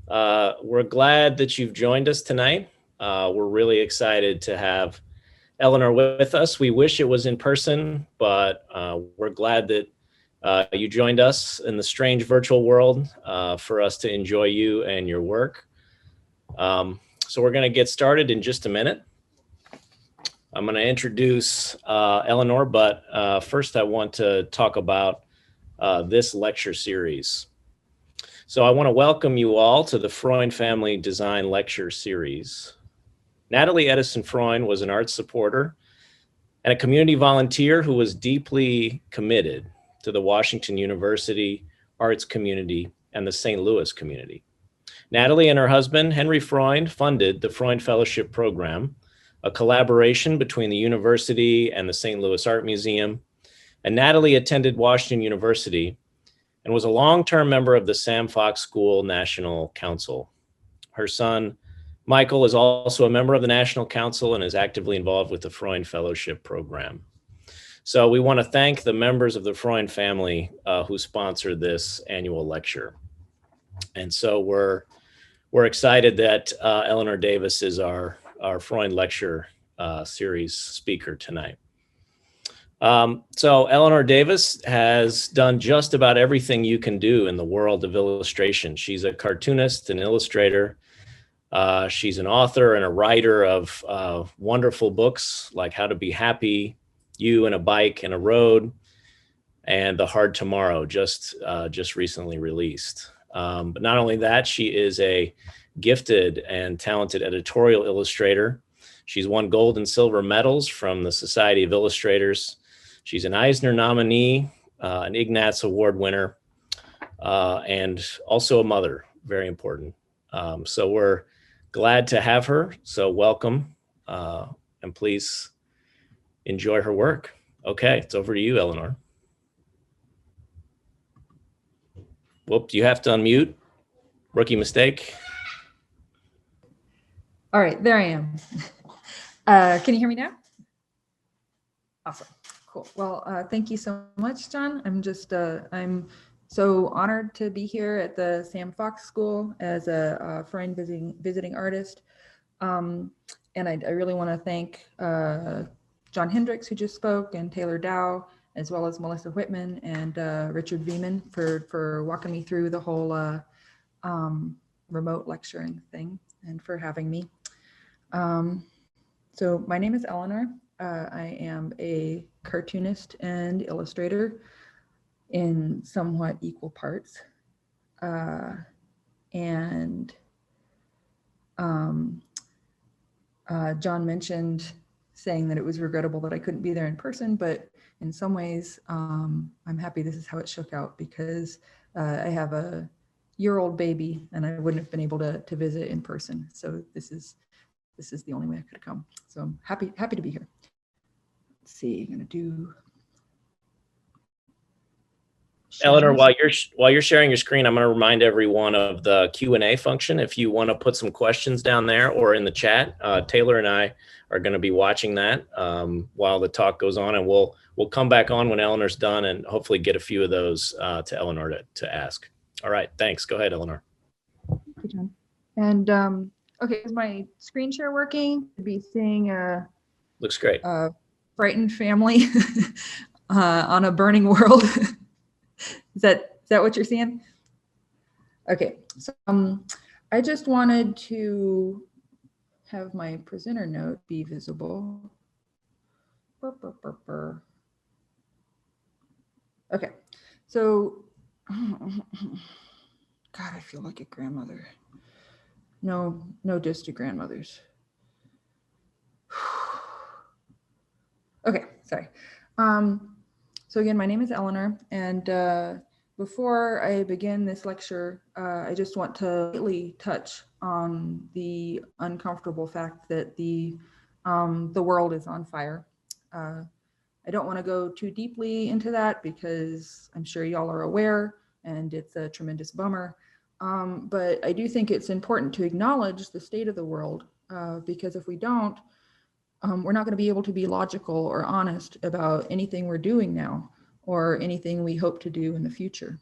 We're glad that you've joined us tonight. We're really excited to have Eleanor with us. We wish it was in person, but we're glad that you joined us in the strange virtual world for us to enjoy you and your work. So we're going to get started in just a minute. I'm going to introduce Eleanor, but first I want to talk about this lecture series. So I want to welcome you all to the Freund Family Design Lecture Series. Natalie Edison Freund was an art supporter and a community volunteer who was deeply committed to the Washington University arts community and the St. Louis community. Natalie and her husband, Henry Freund, funded the Freund Fellowship Program, a collaboration between the university and the St. Louis Art Museum. And Natalie attended Washington University and was a long-term member of the Sam Fox School National Council. Her son, Michael, is also a member of the National Council and is actively involved with the Freund Fellowship Program. So we want to thank the members of the Freund family who sponsored this annual lecture. And so we're excited that Eleanor Davis is our Freund Lecture Series speaker tonight. So Eleanor Davis has done just about everything you can do in the world of illustration. She's a cartoonist, an illustrator. She's an author and a writer of wonderful books like How to Be Happy, You and a Bike and a Road, and The Hard Tomorrow, just recently released. But not only that, she is a gifted and talented editorial illustrator. She's won gold and silver medals from the Society of Illustrators. She's an Eisner nominee, an Ignatz Award winner, and also a mother, very important. So we're glad to have her. So welcome, and please enjoy her work. Okay, it's over to you, Eleanor. Whoop, you have to unmute. Rookie mistake. All right, there I am. Can you hear me now? Awesome. Cool. Well, thank you so much, John. I'm so honored to be here at the Sam Fox School as a Freund visiting artist. And I really want to thank John Hendricks, who just spoke, and Taylor Dow, as well as Melissa Whitman and Richard Veman for walking me through the whole remote lecturing thing and for having me. So my name is Eleanor. I am a cartoonist and illustrator in somewhat equal parts. John mentioned saying that it was regrettable that I couldn't be there in person, but in some ways, I'm happy this is how it shook out because I have a year-old baby and I wouldn't have been able to visit in person. So this is the only way I could come. So I'm happy to be here. Let's see, I'm gonna do. Eleanor, while you're sharing your screen, I'm going to remind everyone of the Q&A function. If you want to put some questions down there or in the chat, Taylor and I are going to be watching that while the talk goes on, and we'll come back on when Eleanor's done and hopefully get a few of those to Eleanor to ask. All right, thanks. Go ahead, Eleanor. Thank you, John. And okay, is my screen share working? To be seeing looks great. Frightened family on a burning world. Is that what you're seeing? Okay, so I just wanted to have my presenter note be visible. Okay, so God, I feel like a grandmother. No diss to grandmothers. Okay, sorry. So again, my name is Eleanor, and before I begin this lecture, I just want to lightly touch on the uncomfortable fact that the world is on fire. I don't want to go too deeply into that because I'm sure y'all are aware, and it's a tremendous bummer. But I do think it's important to acknowledge the state of the world because if we don't, we're not going to be able to be logical or honest about anything we're doing now or anything we hope to do in the future.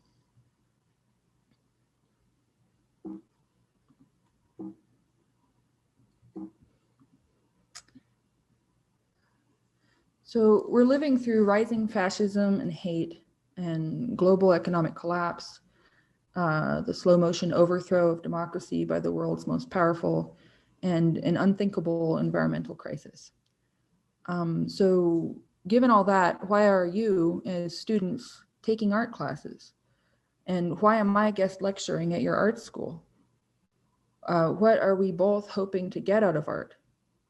So we're living through rising fascism and hate and global economic collapse, the slow motion overthrow of democracy by the world's most powerful, and an unthinkable environmental crisis. So given all that, why are you as students taking art classes? And why am I guest lecturing at your art school? What are we both hoping to get out of art,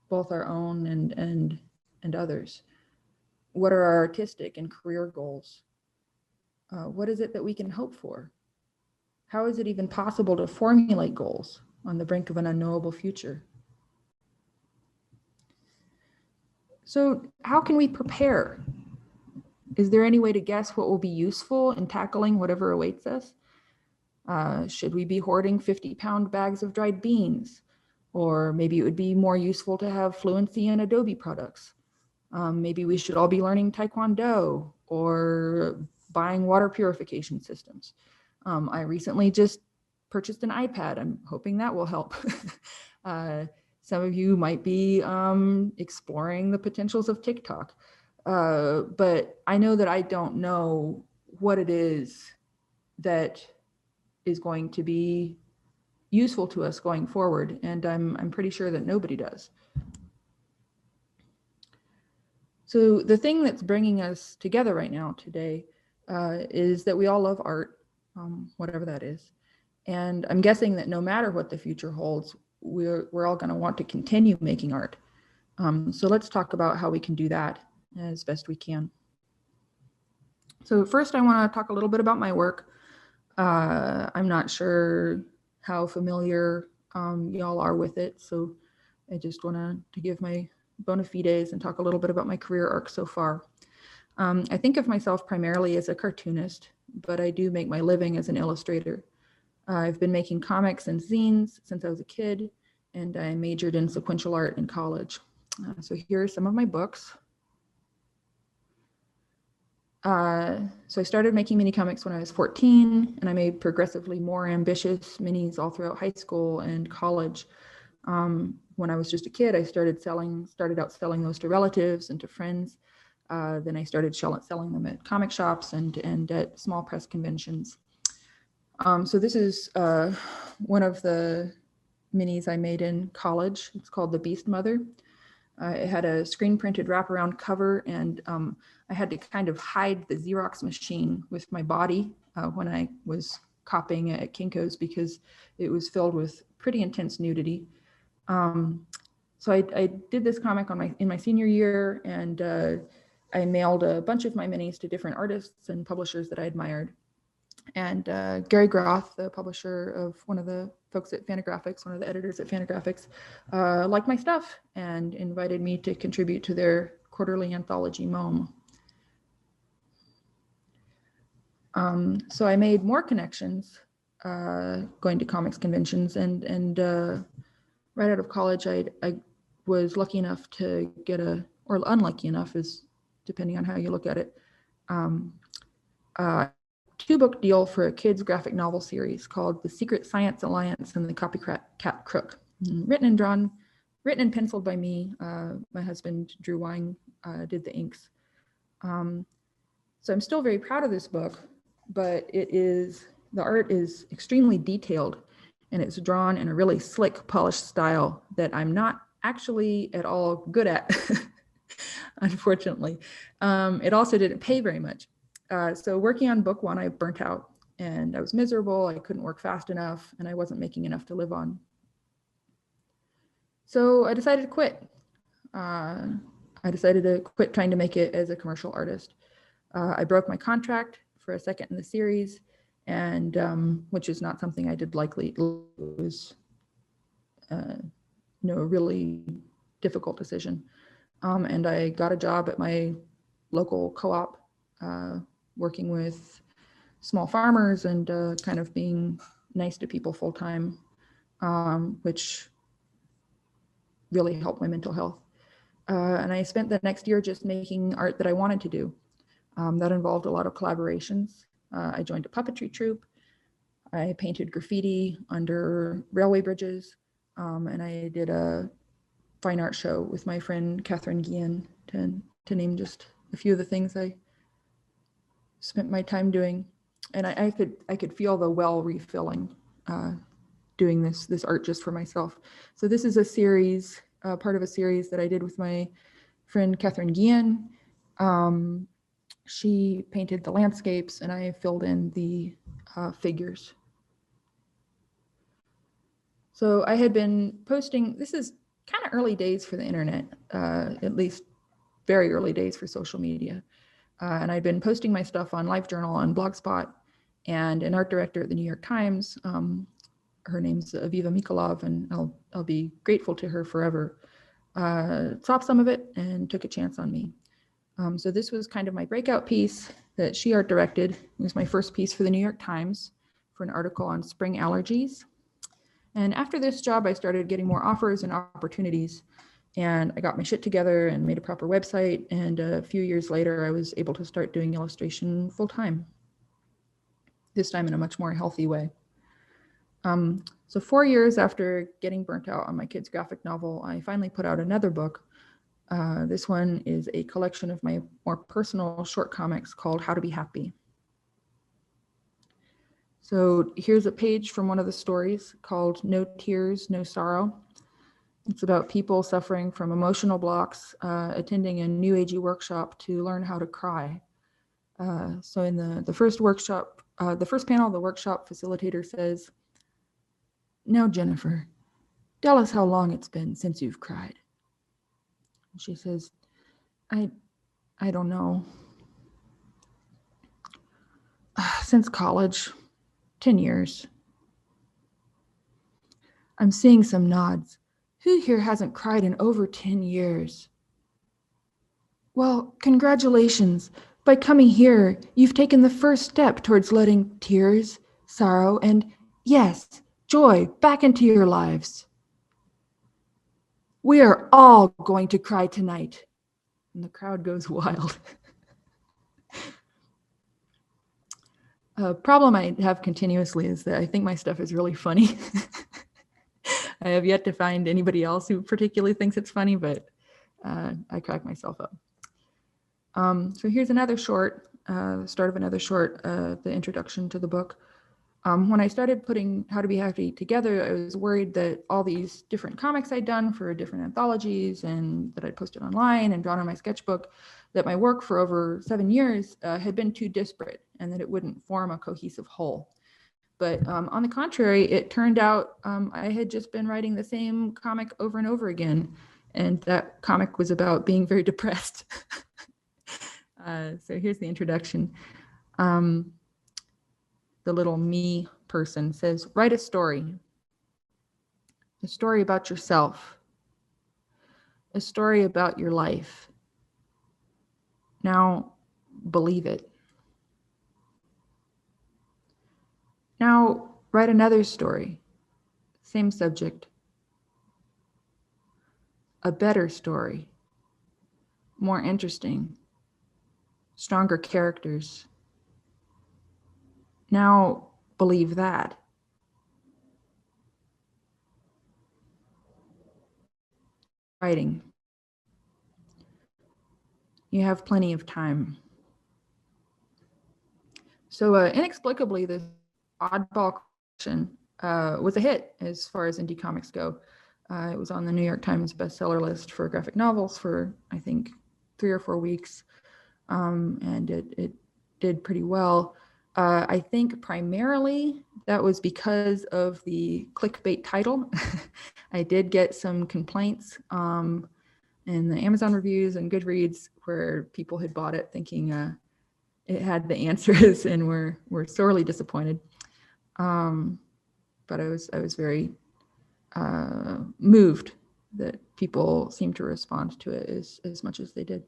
both our own and others? What are our artistic and career goals? What is it that we can hope for? How is it even possible to formulate goals on the brink of an unknowable future? So how can we prepare? Is there any way to guess what will be useful in tackling whatever awaits us? Should we be hoarding 50-pound bags of dried beans? Or maybe it would be more useful to have fluency in Adobe products. Maybe we should all be learning Taekwondo or buying water purification systems. I recently just purchased an iPad. I'm hoping that will help. Some of you might be exploring the potentials of TikTok. But I know that I don't know what it is that is going to be useful to us going forward. And I'm pretty sure that nobody does. So the thing that's bringing us together right now today is that we all love art, whatever that is. And I'm guessing that no matter what the future holds, we're all going to want to continue making art. So let's talk about how we can do that as best we can. So first, I want to talk a little bit about my work. I'm not sure how familiar y'all are with it, so I just want to give my bona fides and talk a little bit about my career arc so far. I think of myself primarily as a cartoonist, but I do make my living as an illustrator. I've been making comics and zines since I was a kid, and I majored in sequential art in college. So here are some of my books. So I started making mini comics when I was 14, and I made progressively more ambitious minis all throughout high school and college. When I was just a kid, I started out selling those to relatives and to friends. Then I started selling them at comic shops and at small press conventions. So this is one of the minis I made in college. It's called The Beast Mother. It had a screen printed wraparound cover, and I had to kind of hide the Xerox machine with my body when I was copying at Kinko's because it was filled with pretty intense nudity. So I did this comic in my senior year, and I mailed a bunch of my minis to different artists and publishers that I admired. And Gary Groth, the publisher of one of the folks at Fantagraphics, one of the editors at Fantagraphics, liked my stuff and invited me to contribute to their quarterly anthology, Mome. So I made more connections going to comics conventions, and right out of college, I was lucky enough to get or unlucky enough, is depending on how you look at it, 2-book deal for a kids graphic novel series called The Secret Science Alliance and the Copycat Crook. Written and penciled by me. My husband, Drew Wine, did the inks. So I'm still very proud of this book, but the art is extremely detailed, and it's drawn in a really slick, polished style that I'm not actually at all good at, unfortunately. It also didn't pay very much. So working on book 1, I burnt out, and I was miserable. I couldn't work fast enough, and I wasn't making enough to live on. So I decided to quit. I decided to quit trying to make it as a commercial artist. I broke my contract for a second in the series, and which is not something I did likely. It was a really difficult decision. And I got a job at my local co-op, working with small farmers and kind of being nice to people full time, which really helped my mental health. And I spent the next year just making art that I wanted to do. That involved a lot of collaborations. I joined a puppetry troupe. I painted graffiti under railway bridges, and I did a fine art show with my friend Catherine Guillen to name just a few of the things I spent my time doing. And I could feel the well refilling doing this art just for myself. So this is a series, part of a series that I did with my friend Catherine Guillen. She painted the landscapes and I filled in the figures. So I had been posting, this is kind of early days for the internet, at least very early days for social media. And I'd been posting my stuff on LiveJournal and Blogspot, and an art director at the New York Times, her name's Aviva Mikolov, and I'll be grateful to her forever, saw some of it and took a chance on me. So this was kind of my breakout piece that she art directed. It was my first piece for the New York Times for an article on spring allergies. And after this job, I started getting more offers and opportunities, and I got my shit together and made a proper website. And a few years later, I was able to start doing illustration full time, this time in a much more healthy way. So 4 years after getting burnt out on my kids' graphic novel, I finally put out another book. This one is a collection of my more personal short comics called How to Be Happy. So here's a page from one of the stories called No Tears, No Sorrow. It's about people suffering from emotional blocks, attending a New Agey workshop to learn how to cry. So in the first workshop, the first panel, the workshop facilitator says, "Now, Jennifer, tell us how long it's been since you've cried." And she says, I don't know. Since college, 10 years. I'm seeing some nods. Who here hasn't cried in over 10 years? Well, congratulations. By coming here, you've taken the first step towards letting tears, sorrow, and, yes, joy back into your lives. We are all going to cry tonight. And the crowd goes wild. A problem I have continuously is that I think my stuff is really funny. I have yet to find anybody else who particularly thinks it's funny, but I crack myself up. So here's another short, the start of another short, the introduction to the book. When I started putting How to Be Happy together, I was worried that all these different comics I'd done for different anthologies and that I'd posted online and drawn on my sketchbook, that my work for over 7 years had been too disparate and that it wouldn't form a cohesive whole. But on the contrary, it turned out I had just been writing the same comic over and over again. And that comic was about being very depressed. So here's the introduction. The little me person says, write a story about yourself, a story about your life. Now, believe it. Now, write another story, same subject, a better story, more interesting, stronger characters. Now, believe that. Writing. You have plenty of time. So inexplicably, this oddball collection was a hit as far as indie comics go. It was on the New York Times bestseller list for graphic novels for, I think, 3 or 4 weeks. And it did pretty well. I think primarily that was because of the clickbait title. I did get some complaints in the Amazon reviews and Goodreads where people had bought it thinking it had the answers and were sorely disappointed. But I was very moved that people seemed to respond to it as much as they did.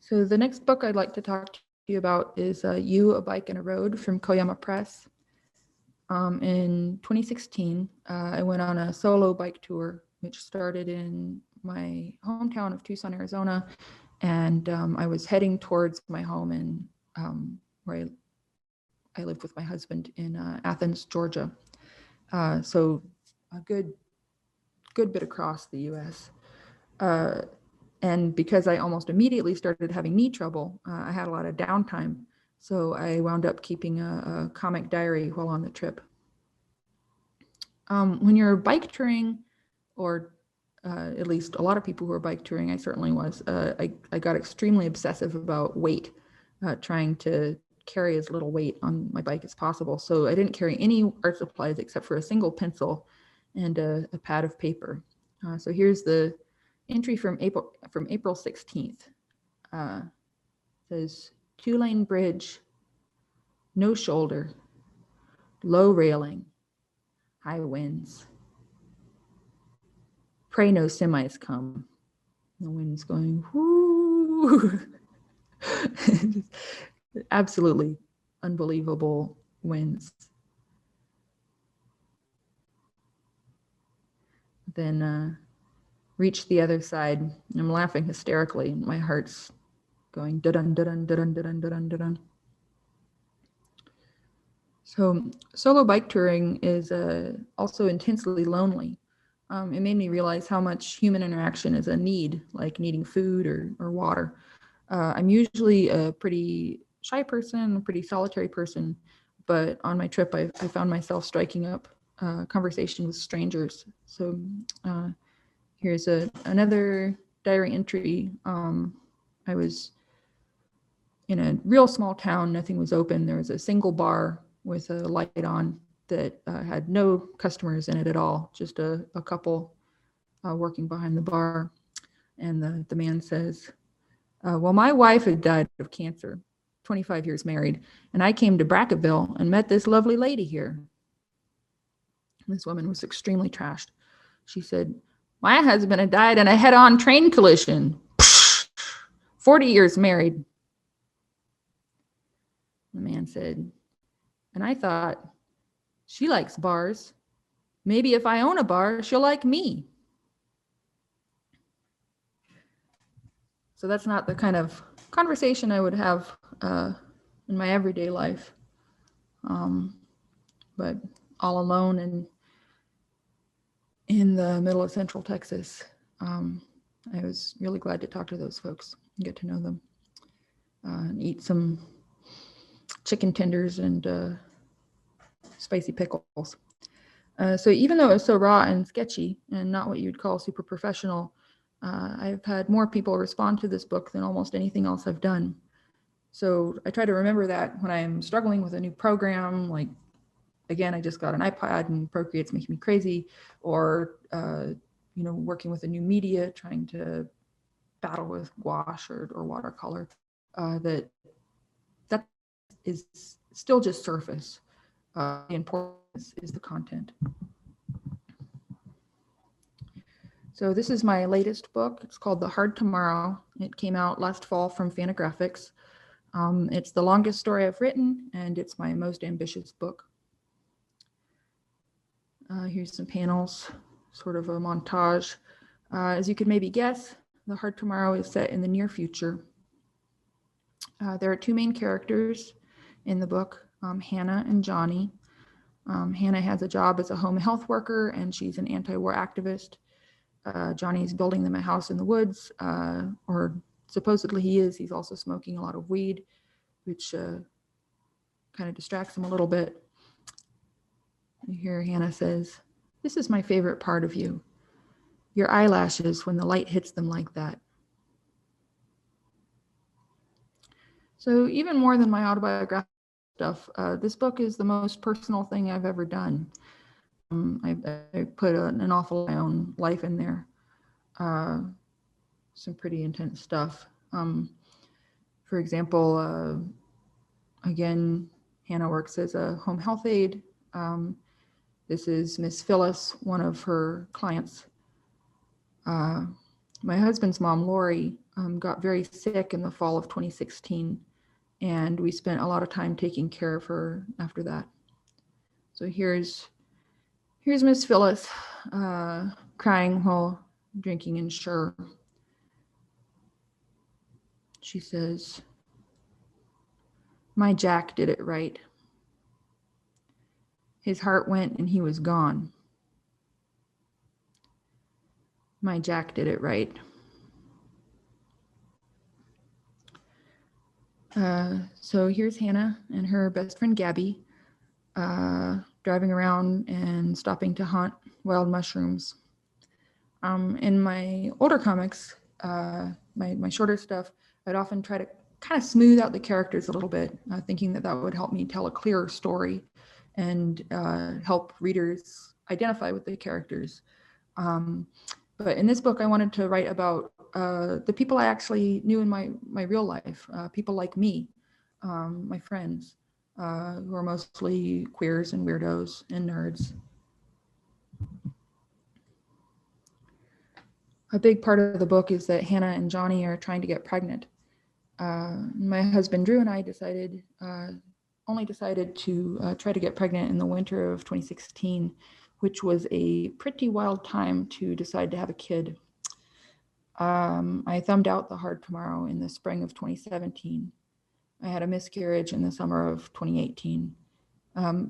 So the next book I'd like to talk to you about is You, a Bike and a Road from Koyama Press. In 2016, I went on a solo bike tour, which started in my hometown of Tucson, Arizona. And I was heading towards my home in where I lived with my husband in Athens, Georgia. So a good bit across the US. And because I almost immediately started having knee trouble, I had a lot of downtime. So I wound up keeping a comic diary while on the trip. When you're bike touring, or at least a lot of people who are bike touring, I certainly was, I got extremely obsessive about weight, trying to carry as little weight on my bike as possible. So I didn't carry any art supplies except for a single pencil and a pad of paper. So here's the entry from April 16th. It says 2-lane bridge, no shoulder, low railing, high winds. Pray no semis come. The wind's going, whoo. Absolutely unbelievable winds. Then reach the other side. I'm laughing hysterically. My heart's going dun dun dun dun dun dun dun. So solo bike touring is also intensely lonely. It made me realize how much human interaction is a need, like needing food or water. I'm usually a pretty shy person, a pretty solitary person, but on my trip, I found myself striking up conversation with strangers. So here's another diary entry. I was in a real small town. Nothing was open. There was a single bar with a light on that had no customers in it at all, just a couple working behind the bar. And the man says, well, my wife had died of cancer, 25 years married, and I came to Brackettville and met this lovely lady here. This woman was extremely trashed. She said, my husband had died in a head-on train collision. 40 years married. The man said, and I thought, she likes bars. Maybe if I own a bar, she'll like me. So that's not the kind of conversation I would have in my everyday life. But all alone and in the middle of Central Texas, I was really glad to talk to those folks and get to know them and eat some chicken tenders and spicy pickles. So even though it was so raw and sketchy and not what you'd call super professional, I've had more people respond to this book than almost anything else I've done. So I try to remember that when I'm struggling with a new program, like, again, I just got an iPad and Procreate's making me crazy, or, working with a new media, trying to battle with gouache or watercolor, that is still just surface. The importance is the content. So this is my latest book. It's called The Hard Tomorrow. It came out last fall from Fantagraphics. It's the longest story I've written, and it's my most ambitious book. Here's some panels, sort of a montage. As you could maybe guess, The Hard Tomorrow is set in the near future. There are two main characters in the book, Hannah and Johnny. Hannah has a job as a home health worker, and she's an anti-war activist. Johnny's building them a house in the woods, or supposedly he is. He's also smoking a lot of weed, which kind of distracts him a little bit. You hear Hannah says, "This is my favorite part of you. Your eyelashes when the light hits them like that." So even more than my autobiographical stuff, this book is the most personal thing I've ever done. I put an awful lot of my own life in there. Some pretty intense stuff. For example, again, Hannah works as a home health aide. This is Miss Phyllis, one of her clients. My husband's mom, Lori, got very sick in the fall of 2016, and we spent a lot of time taking care of her after that. So here's Miss Phyllis crying while drinking Ensure. She says, "My Jack did it right. His heart went and he was gone. My Jack did it right." So here's Hannah and her best friend Gabby driving around and stopping to hunt wild mushrooms. In my older comics, my shorter stuff, I'd often try to kind of smooth out the characters a little bit, thinking that that would help me tell a clearer story and help readers identify with the characters. But in this book, I wanted to write about the people I actually knew in my real life, people like me, my friends, who are mostly queers and weirdos and nerds. A big part of the book is that Hannah and Johnny are trying to get pregnant. My husband Drew and I only decided to try to get pregnant in the winter of 2016, which was a pretty wild time to decide to have a kid. I thumbed out the hard tomorrow in the spring of 2017. I had a miscarriage in the summer of 2018,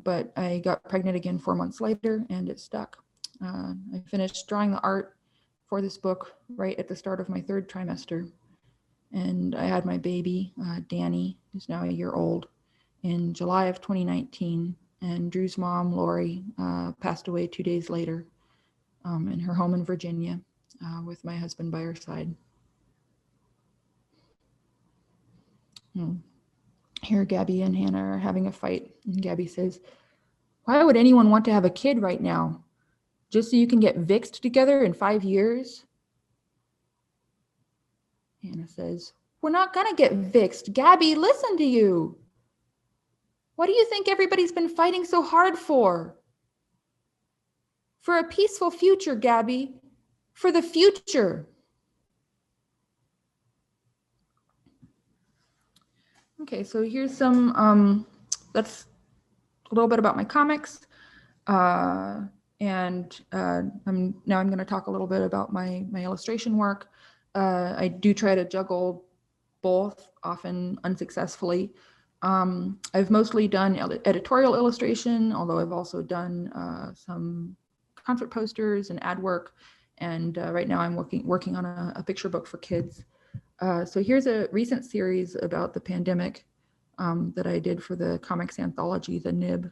but I got pregnant again 4 months later, and it stuck. I finished drawing the art for this book right at the start of my third trimester, and I had my baby, Danny, who's now a year old, in July of 2019, and Drew's mom, Lori, passed away 2 days later in her home in Virginia with my husband by her side. Here, Gabby and Hannah are having a fight, and Gabby says, "Why would anyone want to have a kid right now? Just so you can get vixed together in 5 years?" Hannah says, "We're not gonna get vixed. Gabby, listen to you. What do you think everybody's been fighting so hard for? For a peaceful future, Gabby. For the future." Okay, so here's some, that's a little bit about my comics. And I'm going to talk a little bit about my illustration work. I do try to juggle both, often unsuccessfully. I've mostly done editorial illustration, although I've also done some concert posters and ad work. And right now I'm working on a picture book for kids. So here's a recent series about the pandemic that I did for the comics anthology, The Nib.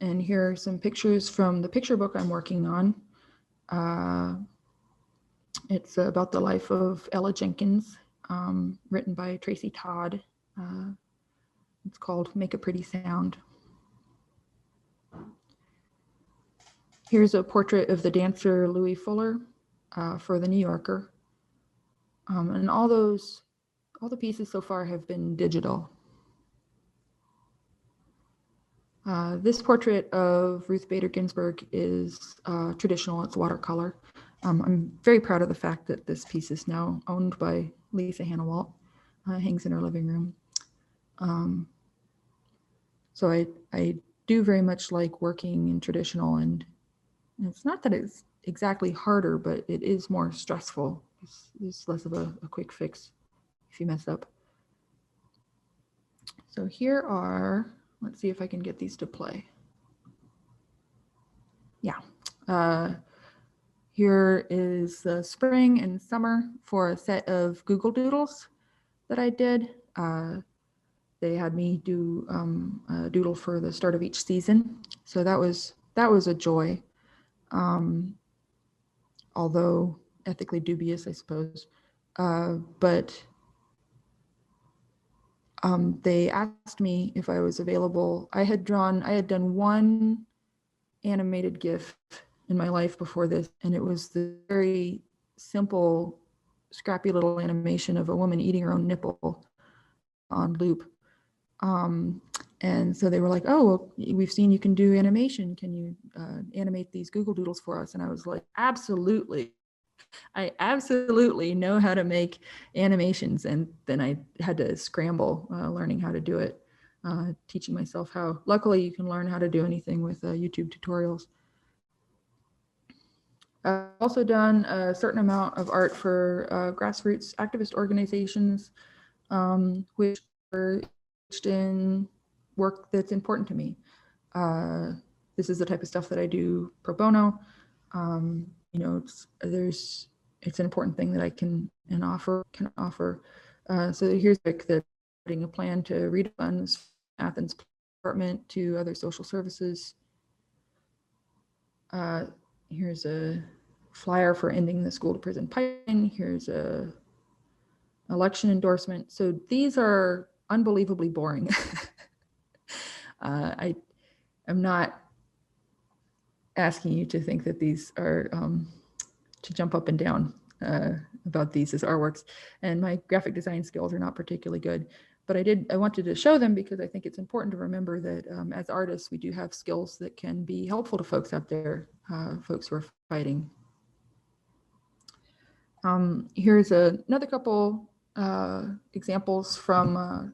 And here are some pictures from the picture book I'm working on. It's about the life of Ella Jenkins, written by Tracy Todd. It's called Make a Pretty Sound. Here's a portrait of the dancer Louis Fuller for the New Yorker. And all the pieces so far have been digital. This portrait of Ruth Bader Ginsburg is traditional, it's watercolor. I'm very proud of the fact that this piece is now owned by Lisa Hannawalt, hangs in her living room. So I do very much like working in traditional, and it's not that it's exactly harder, but it is more stressful. It's less of a quick fix if you mess up. So here are, let's see if I can get these to play. Yeah. Here is the spring and summer for a set of Google Doodles that I did. They had me do a doodle for the start of each season. So that was a joy. Although ethically dubious, I suppose. But they asked me if I was available. I had done one animated GIF in my life before this, and it was the very simple, scrappy little animation of a woman eating her own nipple on loop. And so they were like, "Oh, well, we've seen you can do animation. Can you animate these Google Doodles for us?" And I was like, "Absolutely. I absolutely know how to make animations." And then I had to scramble learning how to do it, teaching myself how. Luckily, you can learn how to do anything with YouTube tutorials. I've also done a certain amount of art for grassroots activist organizations, which are engaged in work that's important to me. This is the type of stuff that I do pro bono. it's an important thing that I can offer. So here's the putting a plan to read funds Athens department to other social services. Here's a flyer for ending the school to prison pipeline. Here's a election endorsement. So these are unbelievably boring. I'm not asking you to think that these are to jump up and down about these as artworks, and my graphic design skills are not particularly good, but I wanted to show them because I think it's important to remember that as artists we do have skills that can be helpful to folks out there, folks who are fighting. Here's another couple examples from a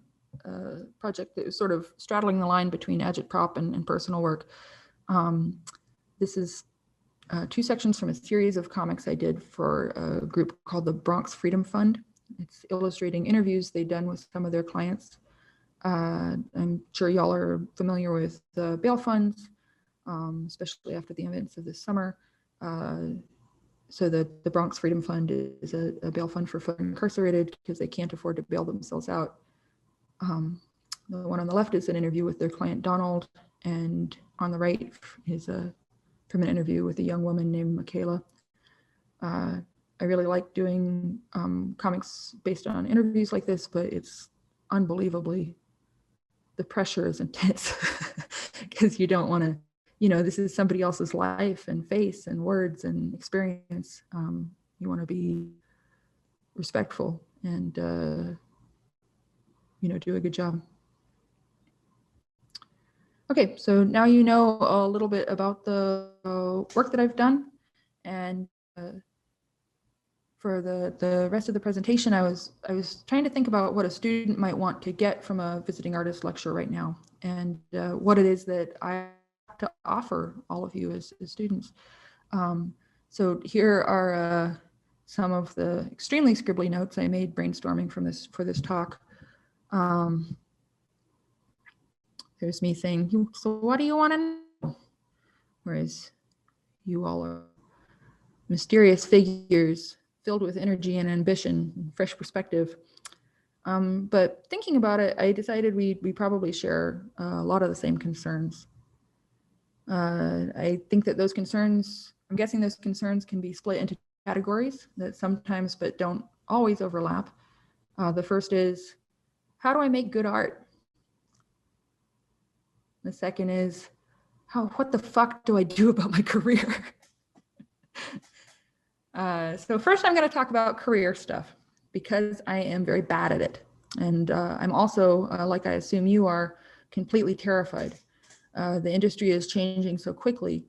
project that was sort of straddling the line between agitprop and personal work. This is two sections from a series of comics I did for a group called the Bronx Freedom Fund. It's illustrating interviews they've done with some of their clients. I'm sure y'all are familiar with the bail funds, especially after the events of this summer. So the Bronx Freedom Fund is a bail fund for folks incarcerated because they can't afford to bail themselves out. The one on the left is an interview with their client Donald, and on the right is from an interview with a young woman named Michaela. I really like doing comics based on interviews like this, but it's unbelievably, the pressure is intense because you don't want to, this is somebody else's life and face and words and experience. You want to be respectful and, do a good job. Okay, so now you know a little bit about the work that I've done, and for the rest of the presentation, I was trying to think about what a student might want to get from a visiting artist lecture right now, and what it is that I have to offer all of you as students. So here are some of the extremely scribbly notes I made brainstorming for this talk. There's me saying, so what do you want to know? Whereas you all are mysterious figures filled with energy and ambition and fresh perspective. But thinking about it, I decided we probably share a lot of the same concerns. I think that those concerns, I'm guessing those concerns can be split into categories that sometimes but don't always overlap. The first is, how do I make good art? The second is, what the fuck do I do about my career? So first I'm going to talk about career stuff because I am very bad at it. And I'm also, like I assume you are, completely terrified. The industry is changing so quickly.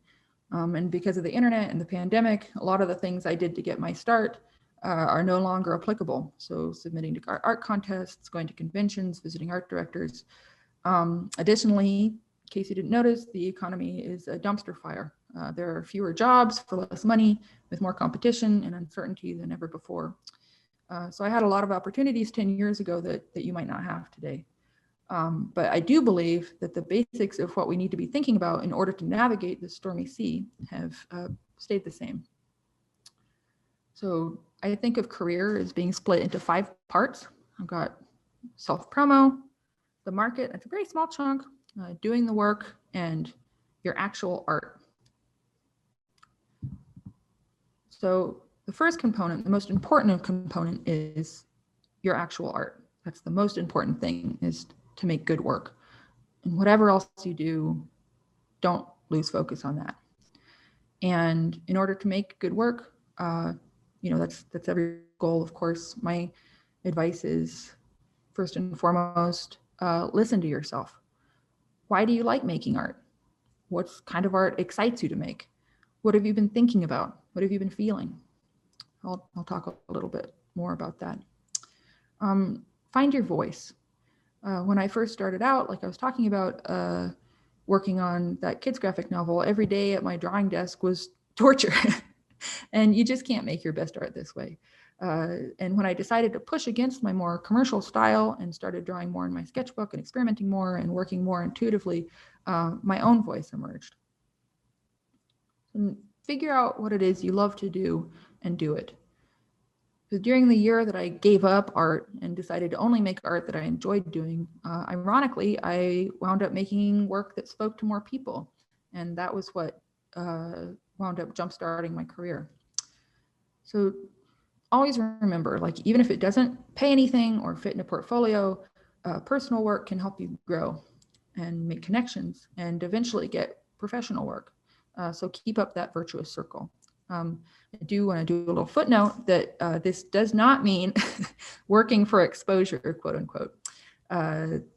And because of the internet and the pandemic, a lot of the things I did to get my start are no longer applicable. So submitting to art contests, going to conventions, visiting art directors. Additionally, in case you didn't notice, the economy is a dumpster fire. There are fewer jobs for less money, with more competition and uncertainty than ever before. So I had a lot of opportunities 10 years ago that you might not have today. But I do believe that the basics of what we need to be thinking about in order to navigate the stormy sea have stayed the same. So I think of career as being split into 5 parts. I've got self-promo, the market, that's a very small chunk, doing the work, and your actual art. So the first component, the most important component, is your actual art. That's the most important thing, is to make good work. And whatever else you do, don't lose focus on that. And in order to make good work, that's every goal, of course. My advice is, first and foremost, listen to yourself. Why do you like making art? What kind of art excites you to make? What have you been thinking about? What have you been feeling? I'll talk a little bit more about that. Find your voice. When I first started out, like I was talking about, working on that kids graphic novel, every day at my drawing desk was torture. And you just can't make your best art this way. And when I decided to push against my more commercial style and started drawing more in my sketchbook and experimenting more and working more intuitively, my own voice emerged. And figure out what it is you love to do and do it. So during the year that I gave up art and decided to only make art that I enjoyed doing, ironically, I wound up making work that spoke to more people. And that was what wound up jumpstarting my career. So always remember, like, even if it doesn't pay anything or fit in a portfolio, personal work can help you grow and make connections and eventually get professional work. So keep up that virtuous circle. I do want to do a little footnote that this does not mean working for exposure, quote unquote.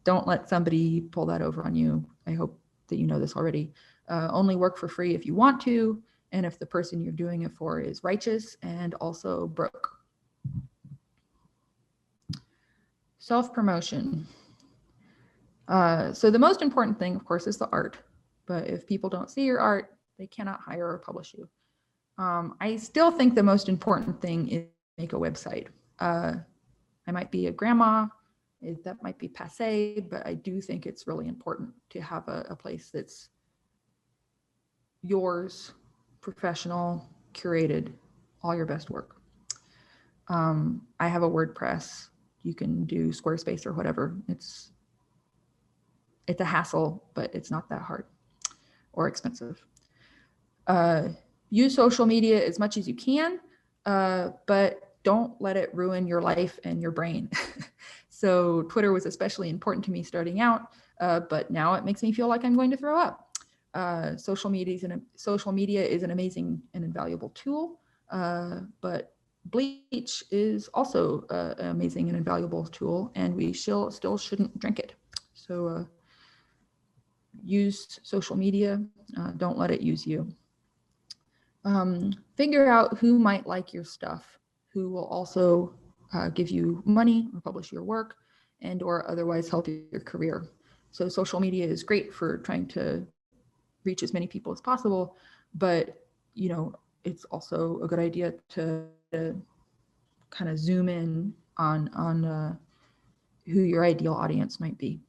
Don't let somebody pull that over on you. I hope that you know this already. Only work for free if you want to, and if the person you're doing it for is righteous and also broke. Self-promotion. So the most important thing, of course, is the art. But if people don't see your art, they cannot hire or publish you. I still think the most important thing is make a website. I might be a grandma, that might be passe, but I do think it's really important to have a place that's yours, professional, curated, all your best work. I have a WordPress. You can do Squarespace or whatever. It's a hassle, but it's not that hard or expensive. Use social media as much as you can, but don't let it ruin your life and your brain. So Twitter was especially important to me starting out, but now it makes me feel like I'm going to throw up. Social media is an amazing and invaluable tool, but bleach is also an amazing and invaluable tool, and we still shouldn't drink it. So use social media, don't let it use you. Figure out who might like your stuff, who will also give you money or publish your work and or otherwise help your career. So social media is great for trying to reach as many people as possible, but it's also a good idea to kind of zoom in on who your ideal audience might be.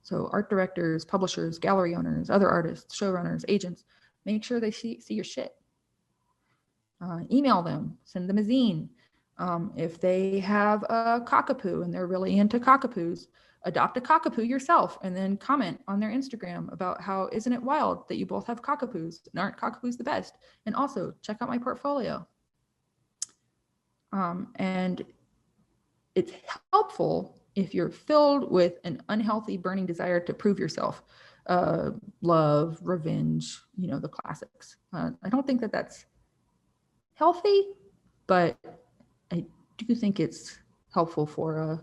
So art directors, publishers, gallery owners, other artists, showrunners, agents, make sure they see your shit. Email them, send them a zine. If they have a cockapoo and they're really into cockapoos, adopt a cockapoo yourself and then comment on their Instagram about how isn't it wild that you both have cockapoos and aren't cockapoos the best? And also check out my portfolio. And it's helpful if you're filled with an unhealthy burning desire to prove yourself. Love, revenge, the classics. I don't think that that's healthy, but I do think it's helpful for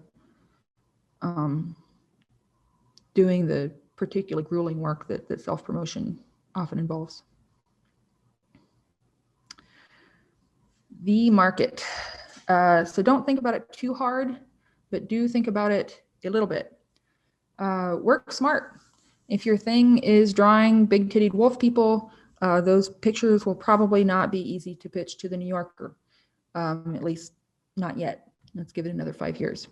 doing the particularly grueling work that self-promotion often involves. The market. So don't think about it too hard, but do think about it a little bit. Work smart. If your thing is drawing big-titted wolf people, those pictures will probably not be easy to pitch to the New Yorker, at least not yet. Let's give it another 5 years.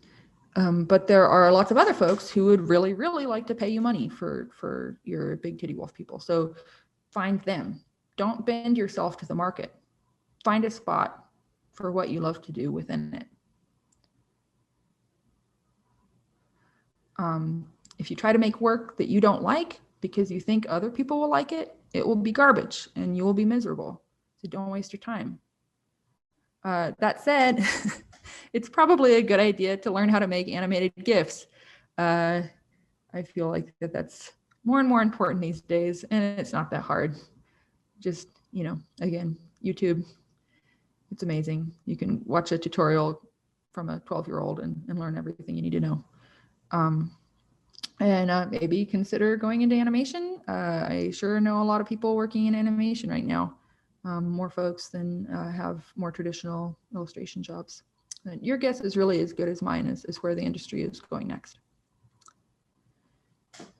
But there are lots of other folks who would really, really like to pay you money for your big-titted wolf people. So find them. Don't bend yourself to the market. Find a spot for what you love to do within it. If you try to make work that you don't like because you think other people will like it, it will be garbage and you will be miserable. So don't waste your time. That said, it's probably a good idea to learn how to make animated GIFs. I feel like that's more and more important these days, and it's not that hard. Just, again, YouTube, it's amazing. You can watch a tutorial from a 12-year-old and learn everything you need to know. And maybe consider going into animation. I sure know a lot of people working in animation right now, more folks than have more traditional illustration jobs. And your guess is really as good as mine is where the industry is going next.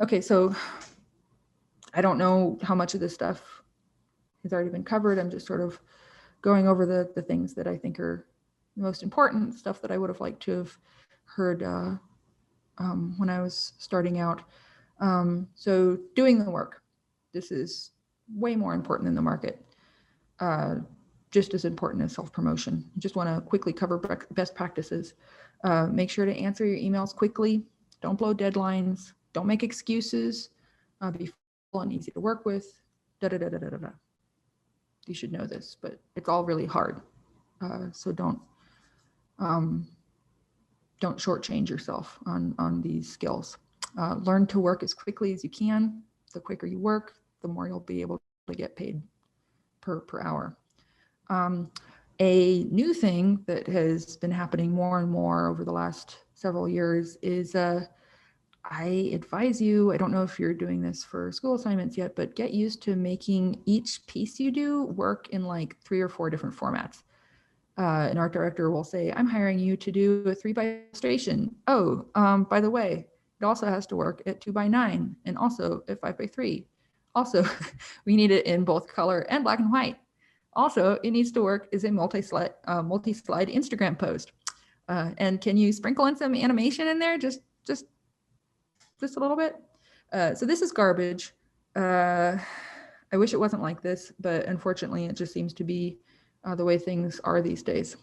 Okay, so I don't know how much of this stuff has already been covered. I'm just sort of going over the things that I think are the most important, stuff that I would have liked to have heard when I was starting out. So doing the work, this is way more important than the market. just as important as self-promotion. I just want to quickly cover best practices. Make sure to answer your emails quickly. Don't blow deadlines. Don't make excuses. Be flexible and easy to work with. Da, da, da, da, da, da. You should know this, but it's all really hard. So don't shortchange yourself on these skills. Learn to work as quickly as you can. The quicker you work, the more you'll be able to get paid per hour. A new thing that has been happening more and more over the last several years is I advise you, I don't know if you're doing this for school assignments yet, but get used to making each piece you do work in like 3 or 4 different formats. An art director will say, I'm hiring you to do a 3x illustration. Oh, by the way, it also has to work at 2x9 and also at 5x3. Also, we need it in both color and black and white. Also, it needs to work as a multi-slide Instagram post. And can you sprinkle in some animation in there? Just a little bit. So this is garbage. I wish it wasn't like this, but unfortunately, it just seems to be the way things are these days.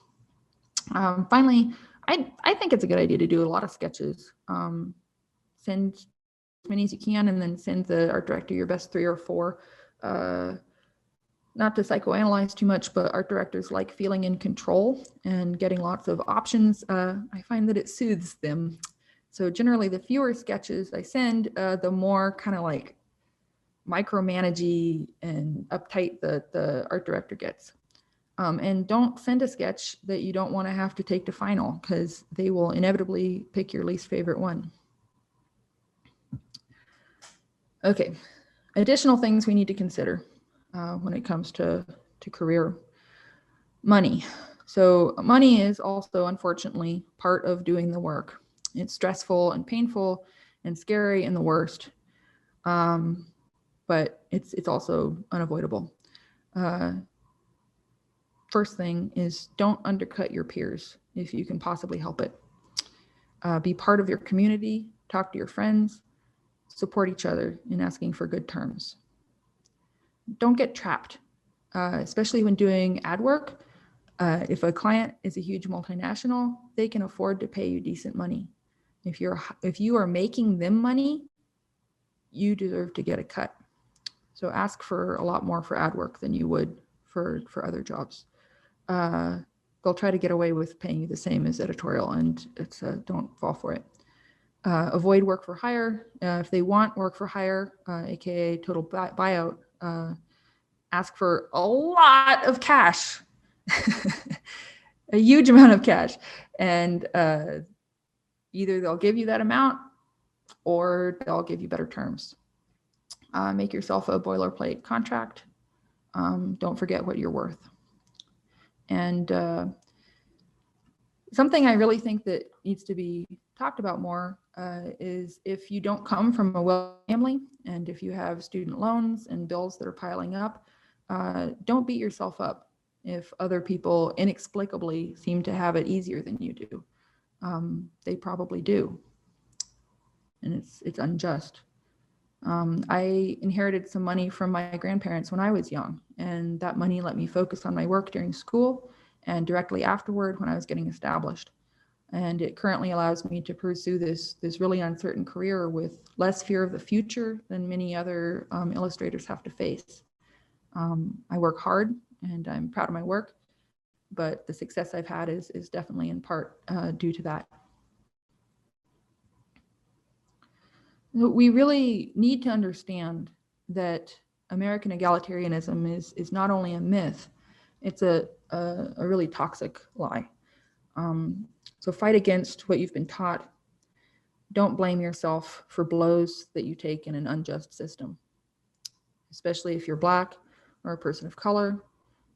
Finally, I think it's a good idea to do a lot of sketches. Send as many as you can, and then send the art director your best 3 or 4. Not to psychoanalyze too much, but art directors like feeling in control and getting lots of options. I find that it soothes them. So generally, the fewer sketches I send, the more kind of like micromanagey and uptight the art director gets. And don't send a sketch that you don't want to have to take to final, because they will inevitably pick your least favorite one. Okay, additional things we need to consider when it comes to career. Money. So money is also, unfortunately, part of doing the work. It's stressful and painful and scary and the worst, but it's also unavoidable. First thing is, don't undercut your peers if you can possibly help it. Be part of your community, talk to your friends, support each other in asking for good terms. Don't get trapped, especially when doing ad work. If a client is a huge multinational, they can afford to pay you decent money. If you are making them money, you deserve to get a cut. So ask for a lot more for ad work than you would for other jobs. They'll try to get away with paying you the same as editorial, and it's don't fall for it. Avoid work for hire. If they want work for hire, aka total buyout, ask for a lot of cash, a huge amount of cash, and either they'll give you that amount or they'll give you better terms. Make yourself a boilerplate contract. Don't forget what you're worth. And something I really think that needs to be talked about more is if you don't come from a wealthy family, and if you have student loans and bills that are piling up, don't beat yourself up if other people inexplicably seem to have it easier than you do. They probably do, and it's unjust. I inherited some money from my grandparents when I was young, and that money let me focus on my work during school and directly afterward when I was getting established. And it currently allows me to pursue this really uncertain career with less fear of the future than many other illustrators have to face. I work hard and I'm proud of my work, but the success I've had is definitely in part due to that. We really need to understand that American egalitarianism is not only a myth, it's a really toxic lie. So fight against what you've been taught. Don't blame yourself for blows that you take in an unjust system, especially if you're Black or a person of color,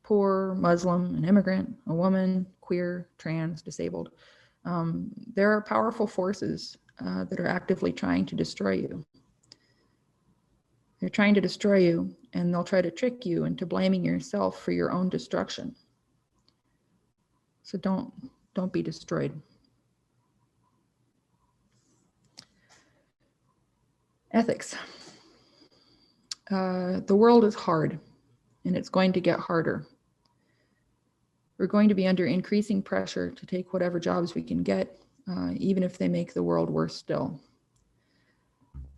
poor, Muslim, an immigrant, a woman, queer, trans, disabled. There are powerful forces that are actively trying to destroy you. They're trying to destroy you, and they'll try to trick you into blaming yourself for your own destruction. So don't be destroyed. Ethics. The world is hard. and it's going to get harder. We're going to be under increasing pressure to take whatever jobs we can get, even if they make the world worse still.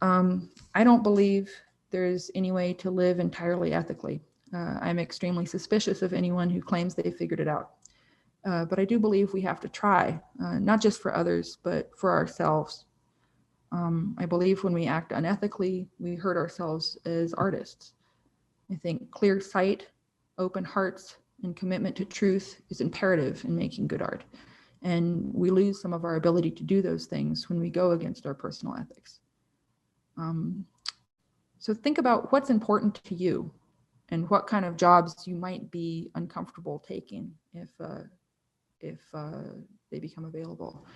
I don't believe there's any way to live entirely ethically. I'm extremely suspicious of anyone who claims they figured it out. But I do believe we have to try, not just for others, but for ourselves. I believe when we act unethically, we hurt ourselves as artists. I think clear sight, open hearts, and commitment to truth is imperative in making good art. And we lose some of our ability to do those things when we go against our personal ethics. So think about what's important to you and what kind of jobs you might be uncomfortable taking if they become available.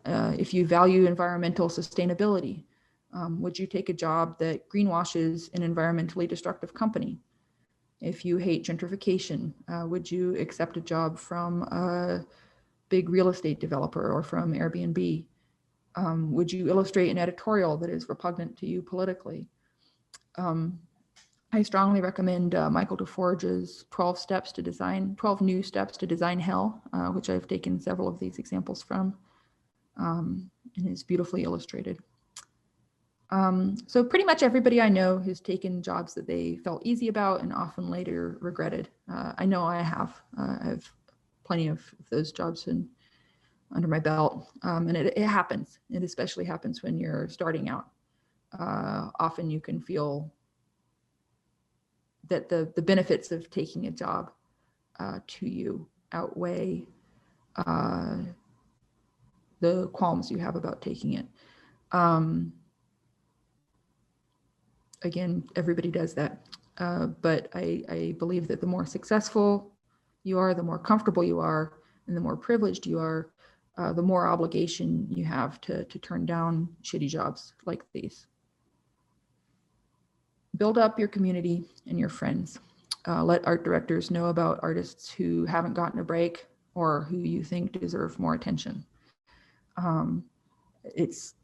If you value environmental sustainability, would you take a job that greenwashes an environmentally destructive company? If you hate gentrification, would you accept a job from a big real estate developer or from Airbnb? Would you illustrate an editorial that is repugnant to you politically? I strongly recommend Michael DeForge's 12 new steps to design hell, which I've taken several of these examples from, and is beautifully illustrated. So pretty much everybody I know has taken jobs that they felt easy about and often later regretted. I know I have. I have plenty of those jobs under my belt, and it happens. It especially happens when you're starting out. Often you can feel that the benefits of taking a job to you outweigh the qualms you have about taking it. Again, everybody does that. But I believe that the more successful you are, the more comfortable you are, and the more privileged you are, the more obligation you have to turn down shitty jobs like these. Build up your community and your friends. Let art directors know about artists who haven't gotten a break or who you think deserve more attention.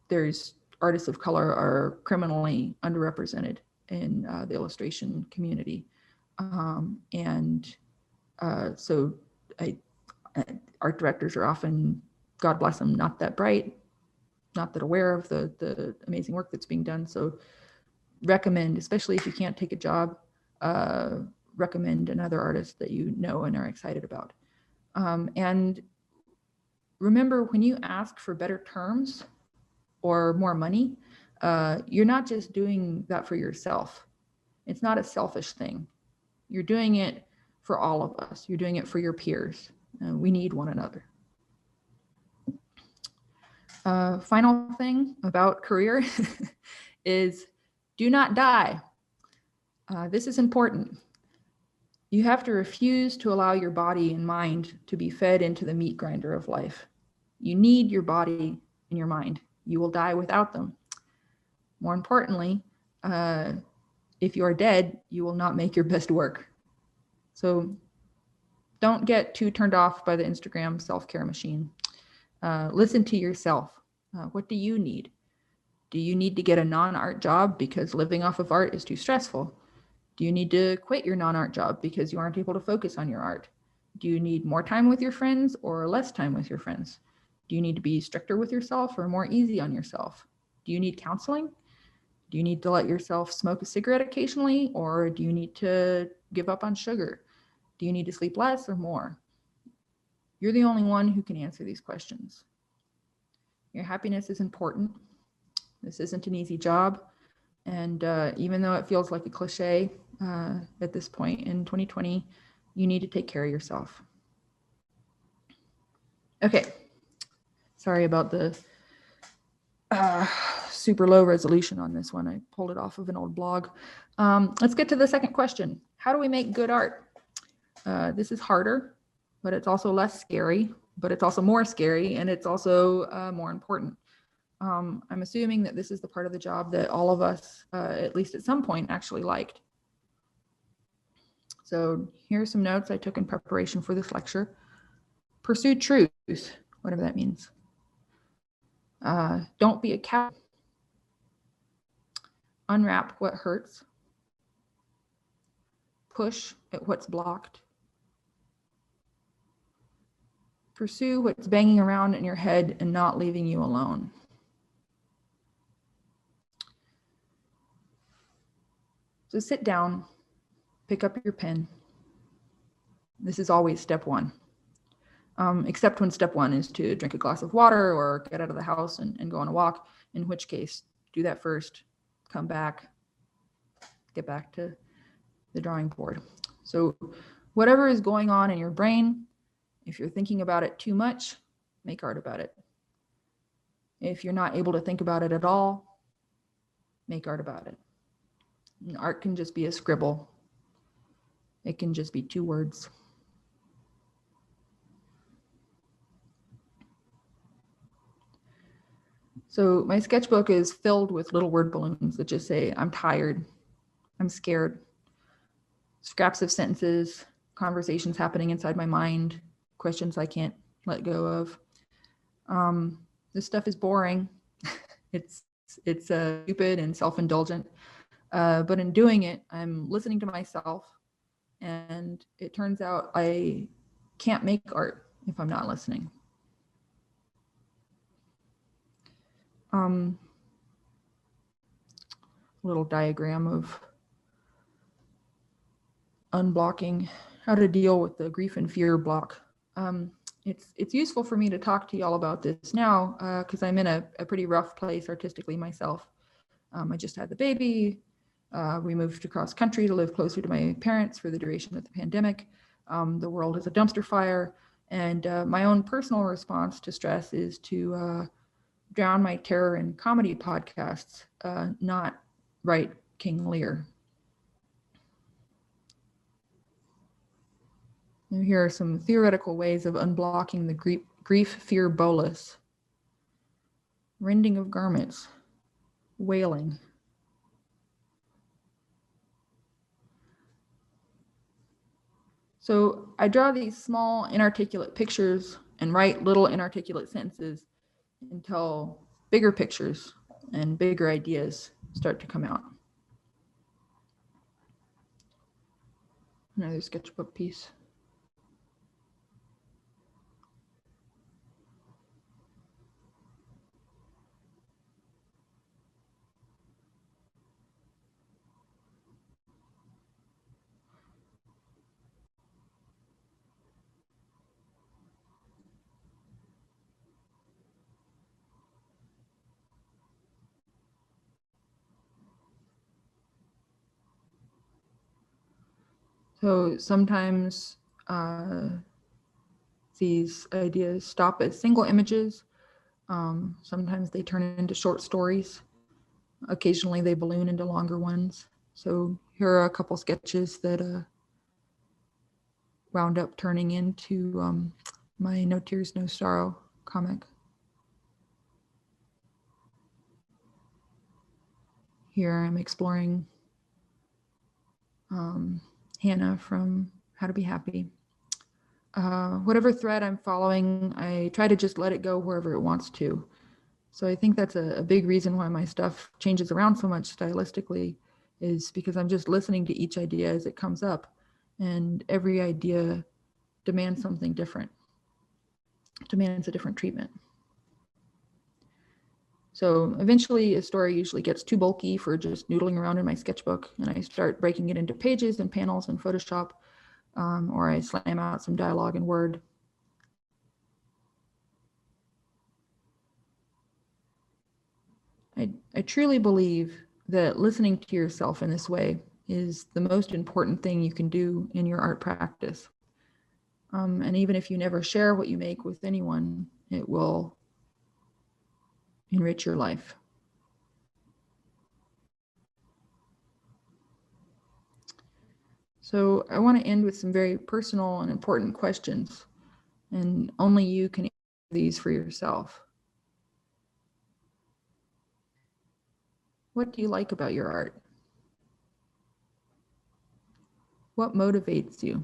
There's artists of color are criminally underrepresented in the illustration community. So art directors are often, God bless them, not that bright, not that aware of the amazing work that's being done. So recommend, especially if you can't take a job, recommend another artist that you know and are excited about. And remember, when you ask for better terms or more money, you're not just doing that for yourself. It's not a selfish thing. You're doing it for all of us. You're doing it for your peers. We need one another. Final thing about career is do not die. This is important. You have to refuse to allow your body and mind to be fed into the meat grinder of life. You need your body and your mind. You will die without them. More importantly, if you are dead, you will not make your best work. So don't get too turned off by the Instagram self-care machine. Listen to yourself. What do you need? Do you need to get a non-art job because living off of art is too stressful? Do you need to quit your non-art job because you aren't able to focus on your art? Do you need more time with your friends or less time with your friends? Do you need to be stricter with yourself or more easy on yourself? Do you need counseling? Do you need to let yourself smoke a cigarette occasionally, or do you need to give up on sugar? Do you need to sleep less or more? You're the only one who can answer these questions. Your happiness is important. This isn't an easy job. And even though it feels like a cliche at this point in 2020, you need to take care of yourself. Okay. Sorry about the super low resolution on this one. I pulled it off of an old blog. Let's get to the second question. How do we make good art? This is harder, but it's also less scary, but it's also more scary, and it's also more important. I'm assuming that this is the part of the job that all of us, at least at some point, actually liked. So here's some notes I took in preparation for this lecture. Pursue truth, whatever that means. Don't be a coward. Unwrap what hurts. push at what's blocked. Pursue what's banging around in your head and not leaving you alone. So sit down, pick up your pen. This is always step one, except when step one is to drink a glass of water or get out of the house and go on a walk, in which case do that first, come back, get back to the drawing board. So whatever is going on in your brain, if you're thinking about it too much, make art about it. If you're not able to think about it at all, make art about it. And art can just be a scribble. It can just be 2 words. So my sketchbook is filled with little word balloons that just say, I'm tired, I'm scared. Scraps of sentences, conversations happening inside my mind, questions I can't let go of. This stuff is boring. It's stupid and self-indulgent. But in doing it, I'm listening to myself, and it turns out I can't make art if I'm not listening. Little diagram of unblocking, how to deal with the grief and fear block. It's useful for me to talk to y'all about this now because I'm in a pretty rough place artistically myself. I just had the baby. We moved across country to live closer to my parents for the duration of the pandemic. The world is a dumpster fire. And my own personal response to stress is to drown my terror in comedy podcasts, not write King Lear. And here are some theoretical ways of unblocking the grief-fear bolus. Rending of garments, wailing. So I draw these small inarticulate pictures and write little inarticulate sentences until bigger pictures and bigger ideas start to come out. Another sketchbook piece. So sometimes these ideas stop as single images. Sometimes they turn into short stories. Occasionally they balloon into longer ones. So here are a couple sketches that wound up turning into my No Tears, No Sorrow comic. Here I'm exploring Hannah from How to Be Happy. Whatever thread I'm following, I try to just let it go wherever it wants to. So I think that's a big reason why my stuff changes around so much stylistically, is because I'm just listening to each idea as it comes up, and every idea demands something different, demands a different treatment. So eventually a story usually gets too bulky for just noodling around in my sketchbook, and I start breaking it into pages and panels in Photoshop, or I slam out some dialogue in Word. I truly believe that listening to yourself in this way is the most important thing you can do in your art practice. And even if you never share what you make with anyone, it will enrich your life. So I want to end with some very personal and important questions, and only you can answer these for yourself. What do you like about your art? What motivates you?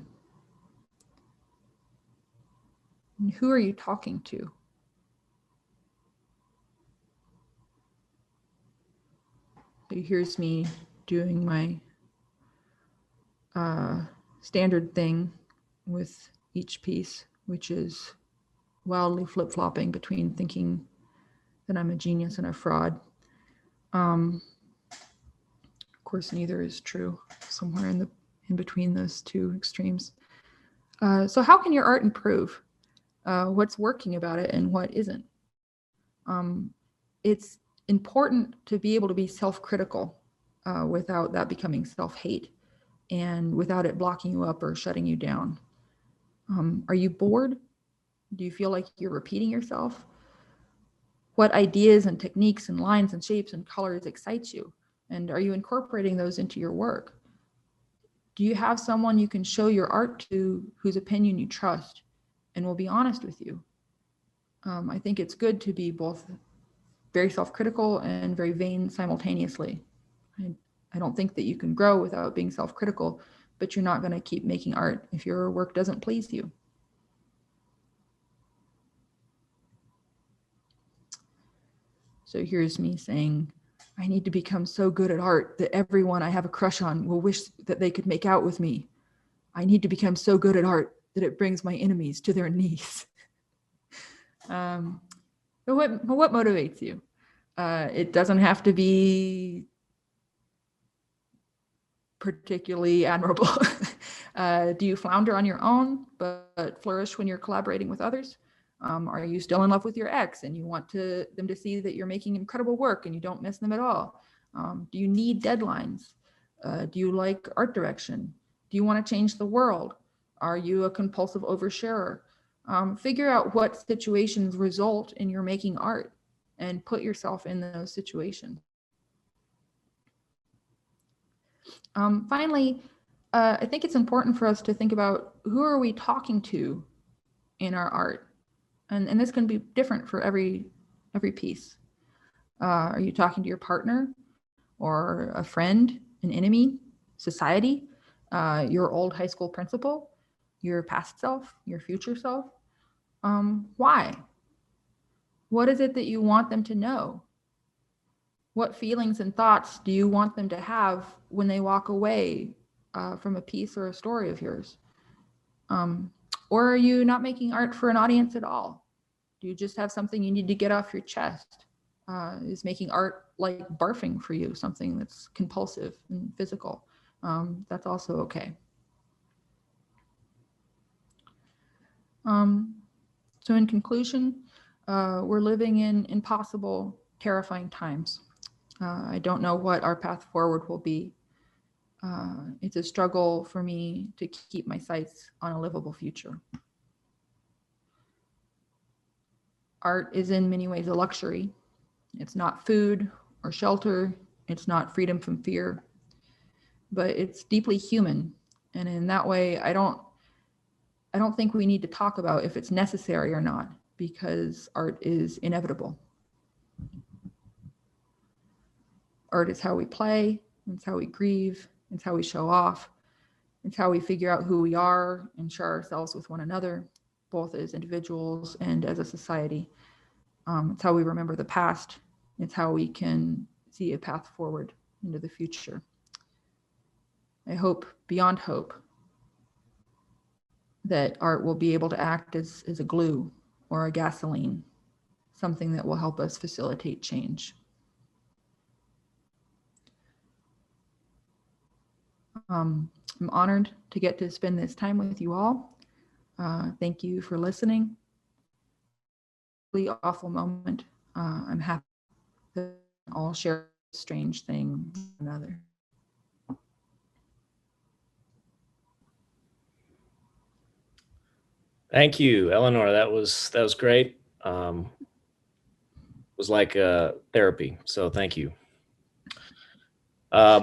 And who are you talking to? So here's me doing my standard thing with each piece, which is wildly flip-flopping between thinking that I'm a genius and a fraud. Of course, neither is true, somewhere in between those two extremes. So how can your art improve? What's working about it and what isn't? It's important to be able to be self-critical without that becoming self-hate and without it blocking you up or shutting you down. Are you bored? Do you feel like you're repeating yourself? What ideas and techniques and lines and shapes and colors excite you? And are you incorporating those into your work? Do you have someone you can show your art to whose opinion you trust and will be honest with you? I think it's good to be both very self-critical and very vain simultaneously. I don't think that you can grow without being self-critical, but you're not going to keep making art if your work doesn't please you. So here's me saying, I need to become so good at art that everyone I have a crush on will wish that they could make out with me. I need to become so good at art that it brings my enemies to their knees. But what motivates you? It doesn't have to be particularly admirable. Do you flounder on your own but flourish when you're collaborating with others? Are you still in love with your ex and you want them to see that you're making incredible work and you don't miss them at all? Do you need deadlines? Do you like art direction? Do you want to change the world? Are you a compulsive oversharer? Figure out what situations result in your making art and put yourself in those situations. Finally, I think it's important for us to think about who are we talking to in our art? And this can be different for every piece. Are you talking to your partner or a friend, an enemy, society, your old high school principal, your past self, your future self? Why? What is it that you want them to know? What feelings and thoughts do you want them to have when they walk away from a piece or a story of yours? Or are you not making art for an audience at all? Do you just have something you need to get off your chest? Is making art like barfing for you, something that's compulsive and physical? That's also okay. So in conclusion, we're living in impossible, terrifying times. I don't know what our path forward will be. It's a struggle for me to keep my sights on a livable future. Art is in many ways a luxury. It's not food or shelter. It's not freedom from fear, but it's deeply human. And in that way, I don't think we need to talk about if it's necessary or not, because art is inevitable. Art is how we play, it's how we grieve, it's how we show off, it's how we figure out who we are and share ourselves with one another, both as individuals and as a society. It's how we remember the past. It's how we can see a path forward into the future. I hope, beyond hope, that art will be able to act as a glue or a gasoline, something that will help us facilitate change. I'm honored to get to spend this time with you all. Thank you for listening. Really awful moment. I'm happy that all share a strange thing with another. Thank you, Eleanor. That was great. It was like therapy. So thank you.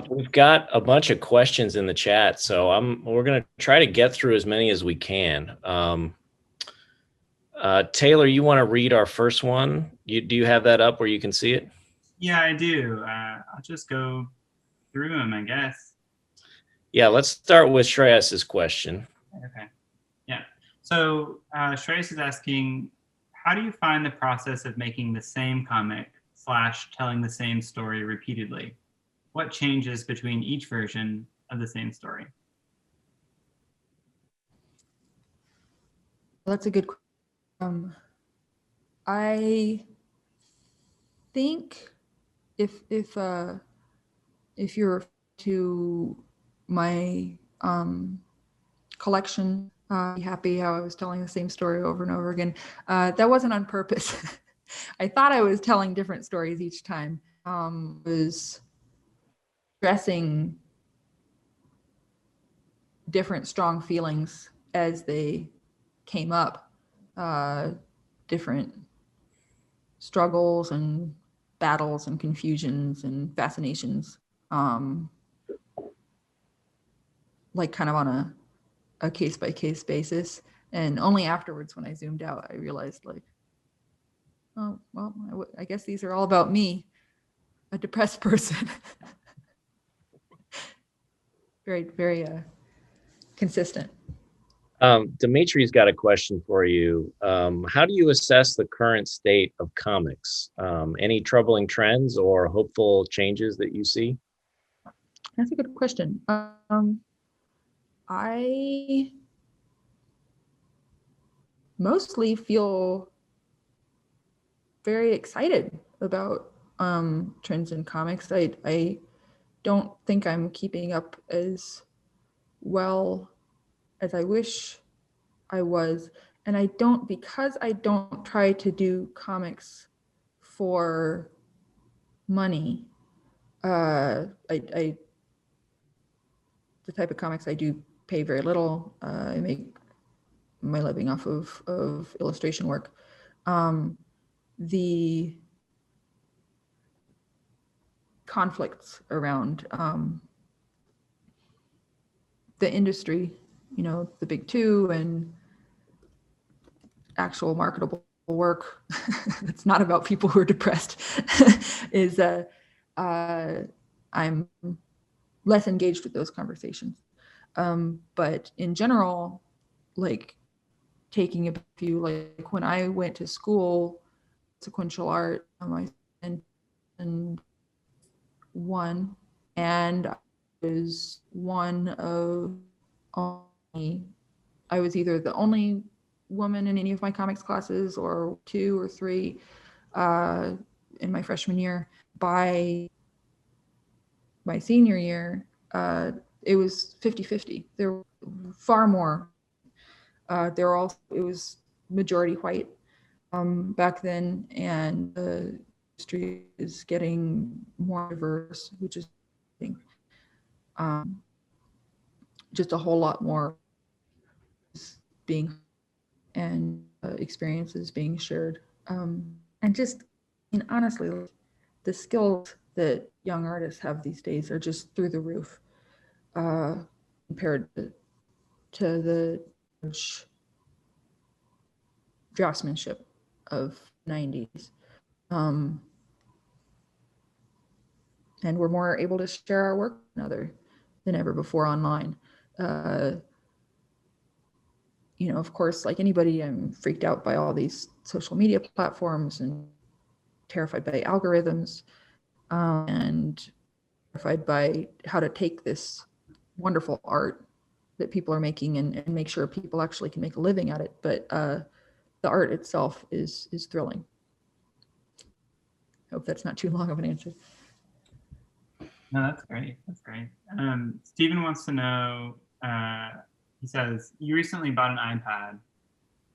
We've got a bunch of questions in the chat, so we're going to try to get through as many as we can. Taylor, you want to read our first one? Do you have that up where you can see it? Yeah, I do. I'll just go through them, I guess. Yeah, let's start with Shreyas's question. Okay. Yeah. So Shreyas is asking, how do you find the process of making the same comic / telling the same story repeatedly? What changes between each version of the same story? That's a good question. I think if you're to my collection, be happy how I was telling the same story over and over again. That wasn't on purpose. I thought I was telling different stories each time. Was addressing different strong feelings as they came up, different struggles and battles and confusions and fascinations, like kind of on a case-by-case basis. And only afterwards, when I zoomed out, I realized, like, oh, well, I guess these are all about me, a depressed person. Very, very consistent. Dimitri's got a question for you. How do you assess the current state of comics? Any troubling trends or hopeful changes that you see? That's a good question. I mostly feel very excited about trends in comics. I don't think I'm keeping up as well as I wish I was. And because I don't try to do comics for money, the type of comics I do pay very little. I make my living off of illustration work. The conflicts around the industry, the big two, and actual marketable work that's not about people who are depressed is I'm less engaged with those conversations. But in general, like taking a few, like when I went to school, sequential art, I and one, and I was one of only, I was either the only woman in any of my comics classes or 2 or 3 in my freshman year. By my senior year, it was 50-50. There were far more. It was majority white back then, and the industry is getting more diverse, which is just a whole lot more being and experiences being shared. And just, honestly, the skills that young artists have these days are just through the roof compared to the draftsmanship of 90s. And we're more able to share our work than ever before online. Of course, like anybody, I'm freaked out by all these social media platforms and terrified by algorithms, and terrified by how to take this wonderful art that people are making and make sure people actually can make a living at it. But the art itself is thrilling. Hope that's not too long of an answer. No, that's great. That's great. Stephen wants to know, he says, you recently bought an iPad.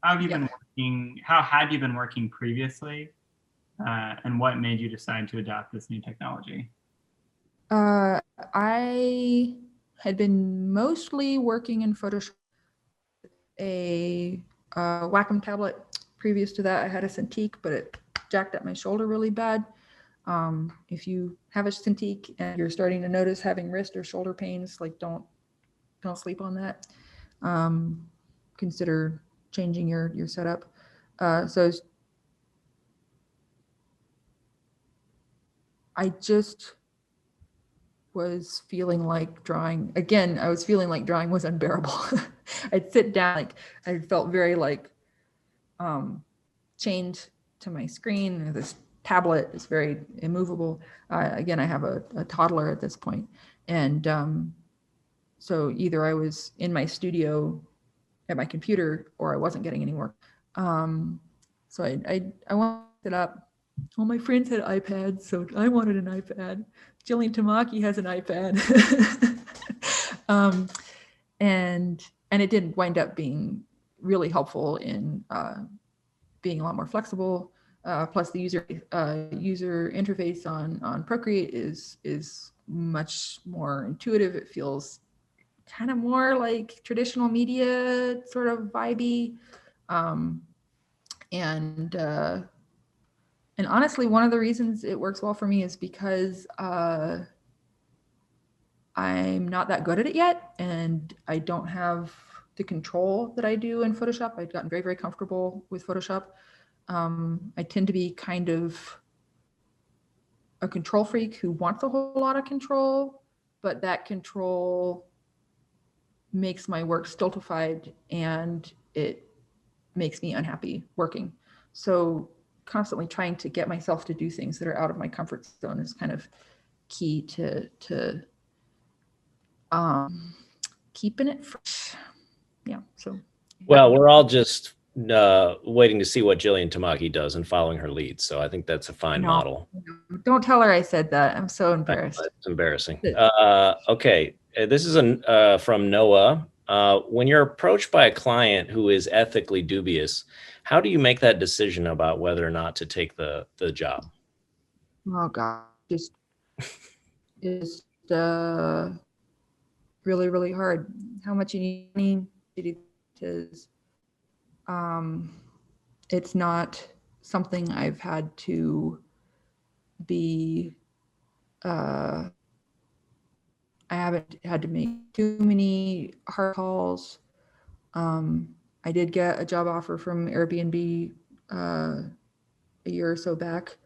How have you been working? How had you been working previously? And what made you decide to adopt this new technology? I had been mostly working in Photoshop, a Wacom tablet. Previous to that, I had a Cintiq, but it jacked up my shoulder really bad. If you have a Cintiq and you're starting to notice having wrist or shoulder pains, like don't sleep on that. Consider changing your setup. So I just was feeling like drawing again. I was feeling like drawing was unbearable. I'd sit down, like I felt very like chained to my screen. This tablet is very immovable. Again, I have a toddler at this point, and so either I was in my studio at my computer or I wasn't getting any work. So I wanted it up. All my friends had iPads, so I wanted an iPad. Jillian Tamaki has an iPad. And it did wind up being really helpful in being a lot more flexible. Plus the user interface on Procreate is much more intuitive. It feels kind of more like traditional media, sort of vibey. And honestly, one of the reasons it works well for me is because I'm not that good at it yet, and I don't have the control that I do in Photoshop. I've gotten very, very comfortable with Photoshop. I tend to be kind of a control freak who wants a whole lot of control, but that control makes my work stultified and it makes me unhappy working. So constantly trying to get myself to do things that are out of my comfort zone is kind of key to keeping it fresh. Yeah. So. Well, we're all just waiting to see what Jillian Tamaki does and following her lead. So I think that's a fine model. Don't tell her I said that. I'm so embarrassed. It's embarrassing. Okay. This is from Noah. When you're approached by a client who is ethically dubious, how do you make that decision about whether or not to take the job? Oh God, just really, really hard. How much you need to do is, it's not something I've had to be, I haven't had to make too many hard calls. I did get a job offer from Airbnb a year or so back,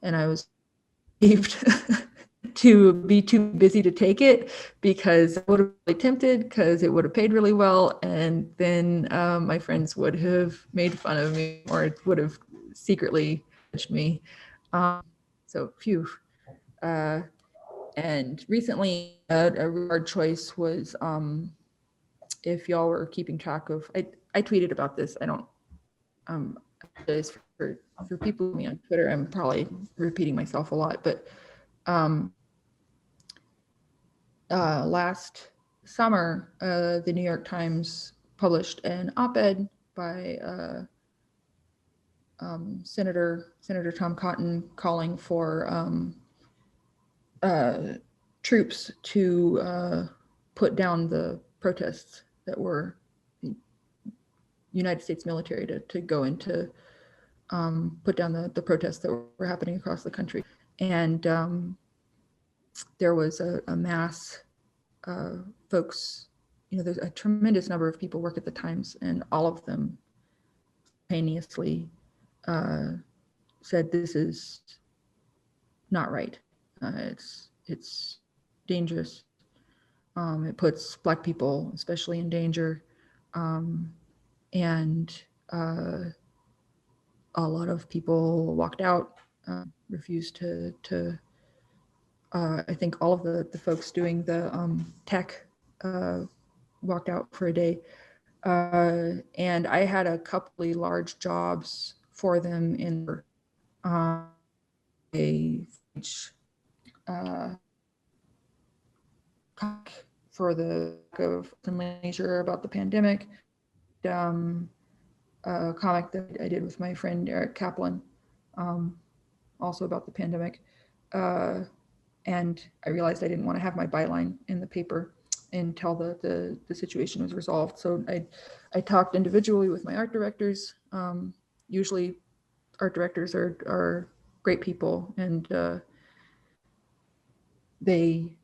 and I was to be too busy to take it because I would have really tempted because it would have paid really well, and then my friends would have made fun of me or would have secretly judged me. So phew. And recently a hard choice was if y'all were keeping track of, I tweeted about this. I don't for people with me on Twitter, I'm probably repeating myself a lot, but last summer, the New York Times published an op-ed by Senator Tom Cotton calling for troops to put down the protests that were United States military to go into put down the protests that were happening across the country. And there was a mass folks, there's a tremendous number of people work at the Times, and all of them simultaneously said this is not right. It's dangerous. It puts Black people especially in danger. And a lot of people walked out, refused to I think all of the folks doing the tech walked out for a day. And I had a couple of large jobs for them in a for the of leisure about the pandemic. A comic that I did with my friend Eric Kaplan, also about the pandemic. And I realized I didn't want to have my byline in the paper until the situation was resolved. So I talked individually with my art directors. Usually art directors are great people, and they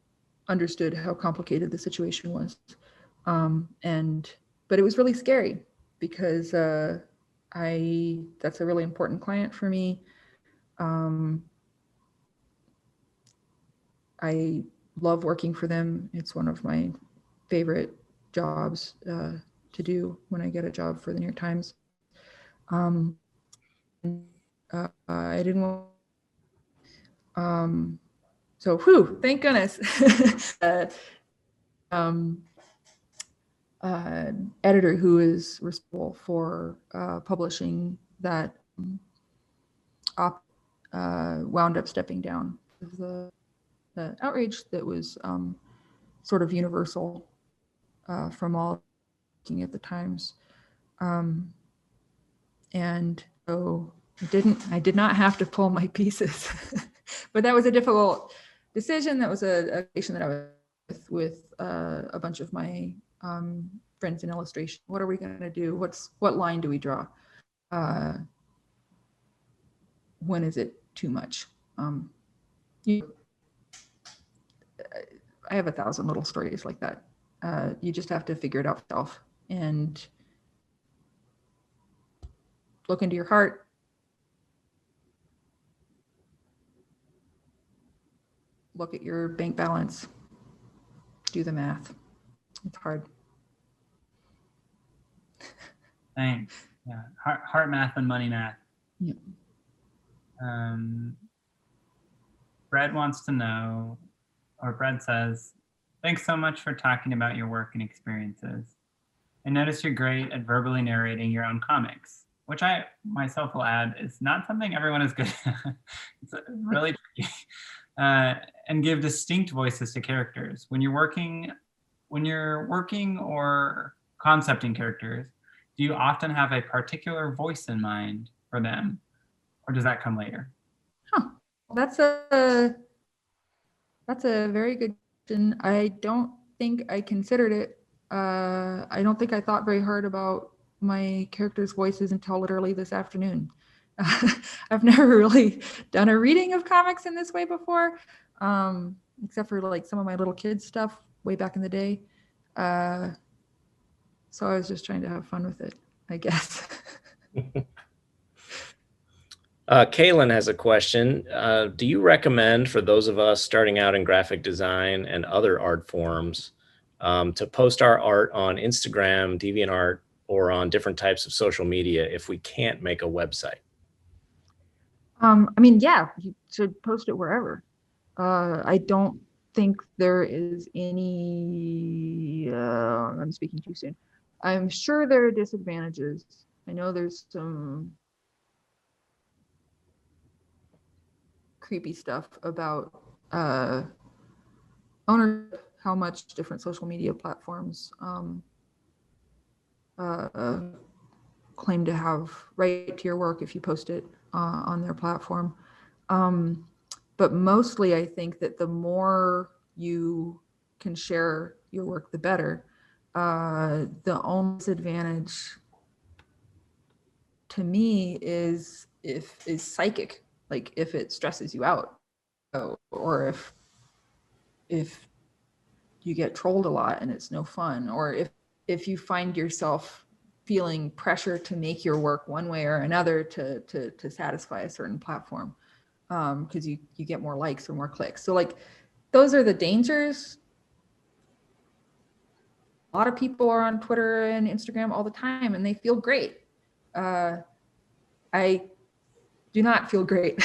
understood how complicated the situation was. But it was really scary because that's a really important client for me. I love working for them. It's one of my favorite jobs to do when I get a job for the New York Times. I didn't want, so whew, thank goodness. editor who is responsible for publishing that op wound up stepping down. The outrage that was sort of universal from all looking at the Times. And so I did not have to pull my pieces, but that was a difficult decision. That was a creation that I was with a bunch of my friends in illustration. What are we going to do? What line do we draw? When is it too much? I have 1,000 little stories like that. You just have to figure it out yourself and look into your heart. Look at your bank balance. Do the math. It's hard. Thanks. Yeah, heart math and money math. Yeah. Brett wants to know, or Brett says, thanks so much for talking about your work and experiences. I noticed you're great at verbally narrating your own comics, which I myself will add is not something everyone is good at. It's really tricky. And give distinct voices to characters. When you're working or concepting characters, do you often have a particular voice in mind for them, or does that come later? Huh. That's a very good question. I don't think I considered it. I don't think I thought very hard about my characters' voices until literally this afternoon. I've never really done a reading of comics in this way before, except for like some of my little kids stuff way back in the day. So I was just trying to have fun with it, I guess. Kaylin has a question. Do you recommend for those of us starting out in graphic design and other art forms to post our art on Instagram, DeviantArt, or on different types of social media if we can't make a website? I mean, yeah, you should post it wherever. I don't think there is any, I'm speaking too soon. I'm sure there are disadvantages. I know there's some creepy stuff about ownership, how much different social media platforms claim to have right to your work if you post it on their platform. But mostly I think that the more you can share your work, the better. The only disadvantage to me is psychic, like if it stresses you out, or if you get trolled a lot and it's no fun, or if you find yourself feeling pressure to make your work one way or another to satisfy a certain platform, because you get more likes or more clicks. So like those are the dangers. A lot of people are on Twitter and Instagram all the time and they feel great. I do not feel great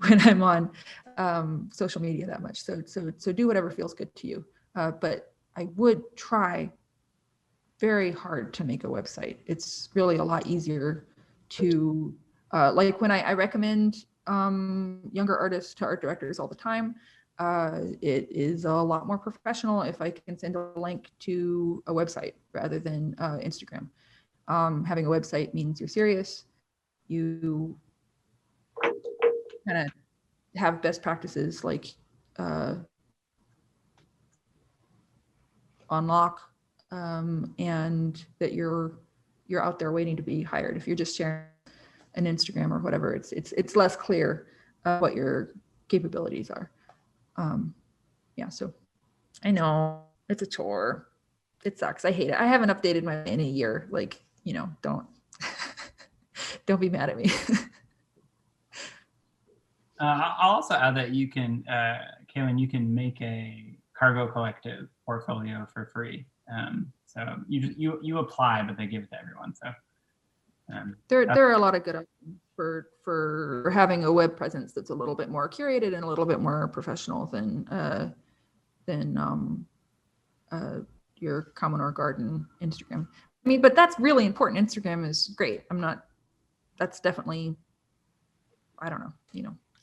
when I'm on social media that much. So do whatever feels good to you. But I would try very hard to make a website. It's really a lot easier to, like when I recommend younger artists to art directors all the time, it is a lot more professional if I can send a link to a website rather than Instagram. Having a website means you're serious. You kind of have best practices like on lock, and that you're out there waiting to be hired. If you're just sharing an Instagram or whatever, it's less clear what your capabilities are. Yeah, so I know it's a chore. It sucks. I hate it. I haven't updated my in a year. Like, don't don't be mad at me. I'll also add that you can, Kaylin, you can make a Cargo Collective portfolio for free. So you apply, but they give it to everyone. So there are a lot of good options for having a web presence that's a little bit more curated and a little bit more professional than your Commodore Garden Instagram. I mean, but that's really important. Instagram is great. That's definitely, I don't know,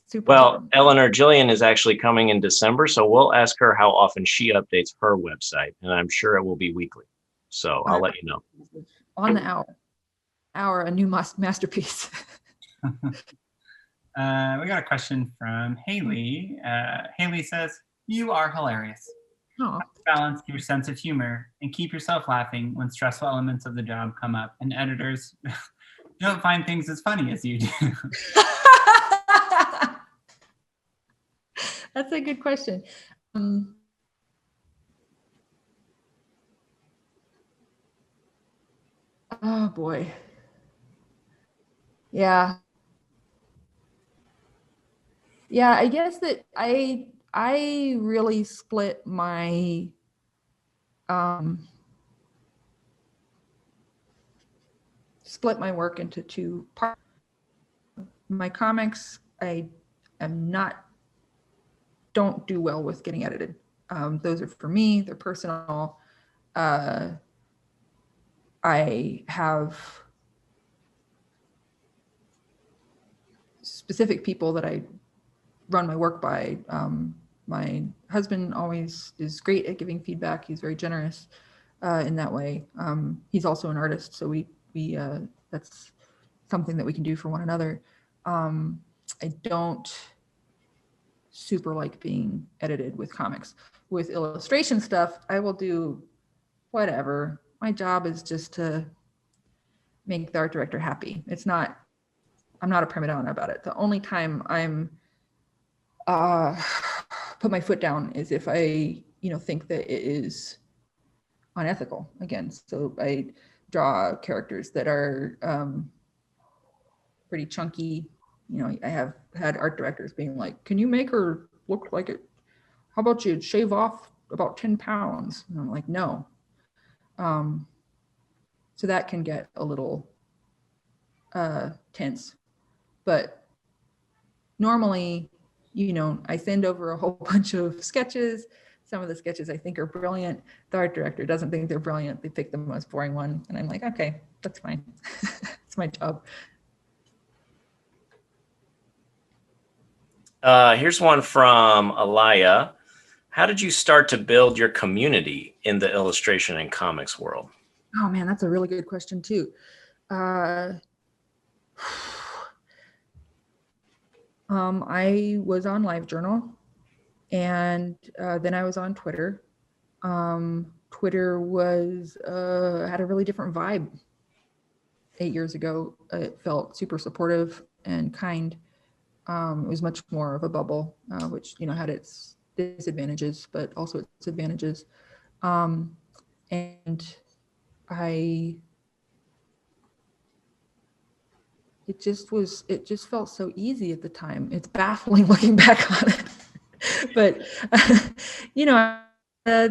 super Well, important. Eleanor, Jillian is actually coming in December, so we'll ask her how often she updates her website, and I'm sure it will be weekly. So I'll let you know. On the hour, a new masterpiece. We got a question from Haley. Haley says, "You are hilarious. Oh, Balance your sense of humor and keep yourself laughing when stressful elements of the job come up and editors don't find things as funny as you do." that's a good question. Oh boy. Yeah. Yeah, I guess that I really split my work into two parts. My comics, I don't do well with getting edited. Those are for me, they're personal. I have specific people that I run my work by. My husband always is great at giving feedback. He's very generous in that way. He's also an artist, so we that's something that we can do for one another. I don't super like being edited with comics. With illustration stuff, I will do whatever. My job is just to make the art director happy. I'm not a prima donna about it. The only time I'm put my foot down is if I, think that it is unethical again. So I draw characters that are pretty chunky. I have had art directors being like, "Can you make her look like it? How about you shave off about 10 pounds?" And I'm like, no. So that can get a little tense. But normally, I send over a whole bunch of sketches. Some of the sketches I think are brilliant. The art director doesn't think they're brilliant. They pick the most boring one. And I'm like, okay, that's fine. It's my job. Here's one from Alaya. How did you start to build your community in the illustration and comics world? Oh man, that's a really good question too. I was on LiveJournal, and then I was on Twitter. Twitter had a really different vibe 8 years ago. It felt super supportive and kind. It was much more of a bubble, which had its disadvantages, but also its advantages. And it just felt so easy at the time. It's baffling looking back on it. But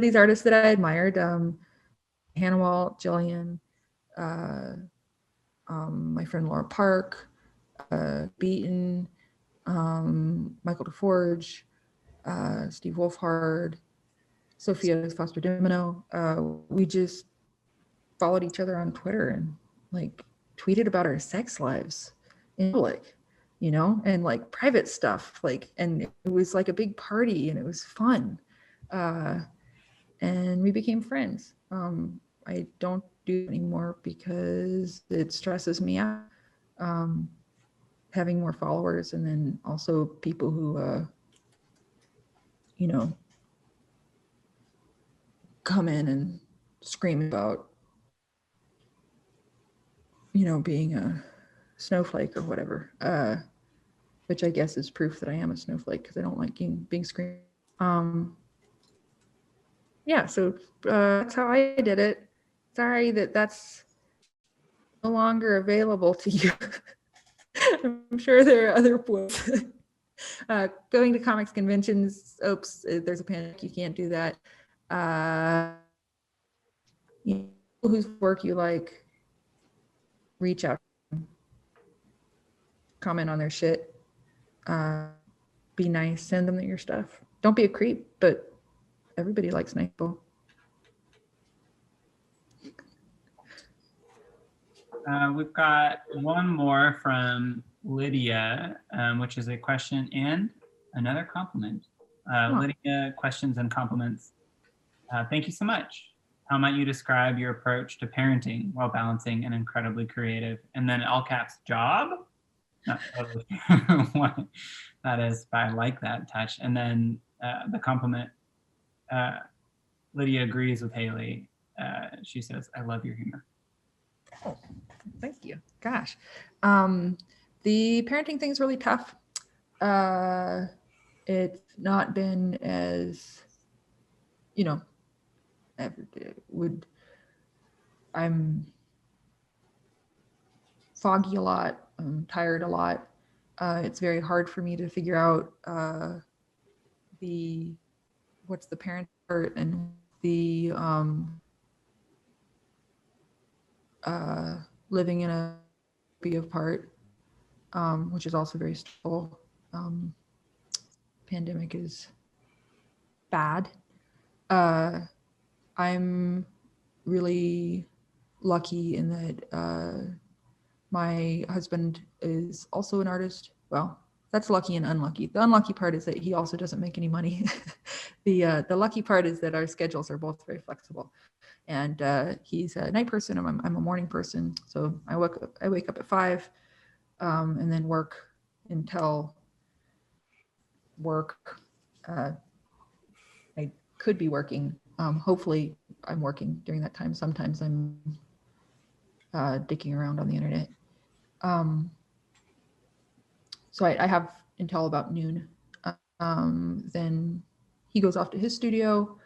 these artists that I admired, Hannah Walt, Jillian, my friend Laura Park, Beaton, Michael DeForge, Steve Wolfhard, Sophia Foster Dimino. We just followed each other on Twitter and tweeted about our sex lives in public, and private stuff, and it was like a big party and it was fun. And we became friends. I don't do it anymore because it stresses me out. Having more followers, and then also people who, come in and scream about, being a snowflake or whatever, which I guess is proof that I am a snowflake because I don't like being screamed. Yeah, so that's how I did it. Sorry that's no longer available to you. I'm sure there are other ways. Going to comics conventions, oops, there's a panic, you can't do that. Whose work you like, reach out, comment on their shit, be nice, send them your stuff. Don't be a creep, but everybody likes nice people. We've got one more from Lydia, which is a question and another compliment. Lydia, questions and compliments. Thank you so much. How might you describe your approach to parenting while balancing an incredibly creative, and then all caps, job? Not totally what that is, but I like that touch. And then the compliment, Lydia agrees with Haley. She says, I love your humor. Oh, thank you. Gosh. The parenting thing is really tough. It's not been as, you know, I'm foggy a lot. I'm tired a lot. It's very hard for me to figure out what's the parent part and the living in a of part, which is also very stressful. Pandemic is bad. I'm really lucky in that my husband is also an artist. Well, that's lucky and unlucky. The unlucky part is that he also doesn't make any money. The lucky part is that our schedules are both very flexible. And he's a night person. I'm a morning person. So I wake up at 5 and then work until work. I could be working. Hopefully I'm working during that time. Sometimes I'm dicking around on the internet. So I have until about noon. Then he goes off to his studio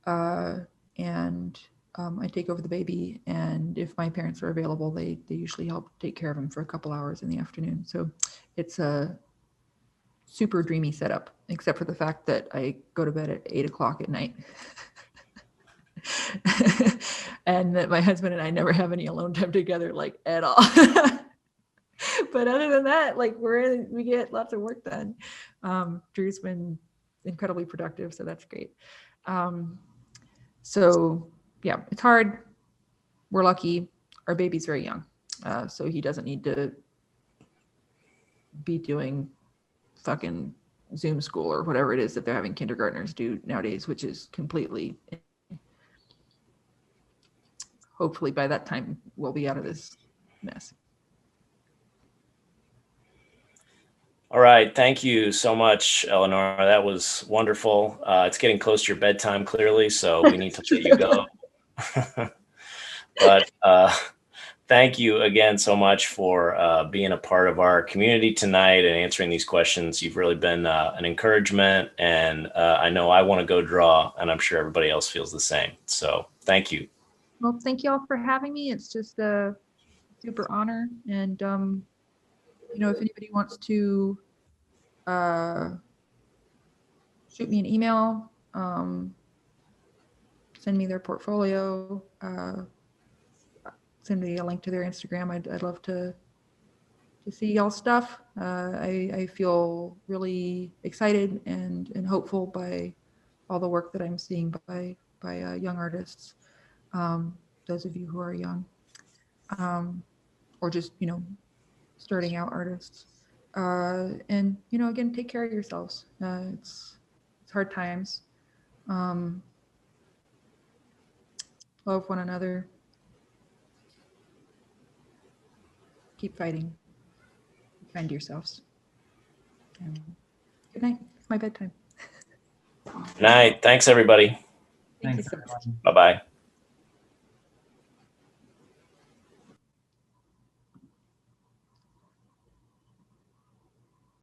and I take over the baby. And if my parents are available, they usually help take care of him for a couple hours in the afternoon. So it's a super dreamy setup, except for the fact that I go to bed at 8 o'clock at night. And that my husband and I never have any alone time together, like at all. But other than that, like we get lots of work done. Drew's been incredibly productive, so that's great. So yeah, it's hard. We're lucky. Our baby's very young, so he doesn't need to be doing fucking Zoom school or whatever it is that they're having kindergartners do nowadays, which is completely. Hopefully by that time we'll be out of this mess. All right. Thank you so much, Eleanor. That was wonderful. It's getting close to your bedtime, clearly, so we need to let you go. But thank you again so much for being a part of our community tonight and answering these questions. You've really been an encouragement, and I know I want to go draw, and I'm sure everybody else feels the same. So thank you. Well, thank you all for having me. It's just a super honor. And, if anybody wants to shoot me an email, send me their portfolio, send me a link to their Instagram. I'd love to see y'all's stuff. I feel really excited and hopeful by all the work that I'm seeing by young artists. Those of you who are young, or just, starting out artists. And, again, take care of yourselves. It's hard times. Love one another. Keep fighting. Find yourselves. Good night. It's my bedtime. Good night. Thanks, everybody. Thank you so much. Bye-bye.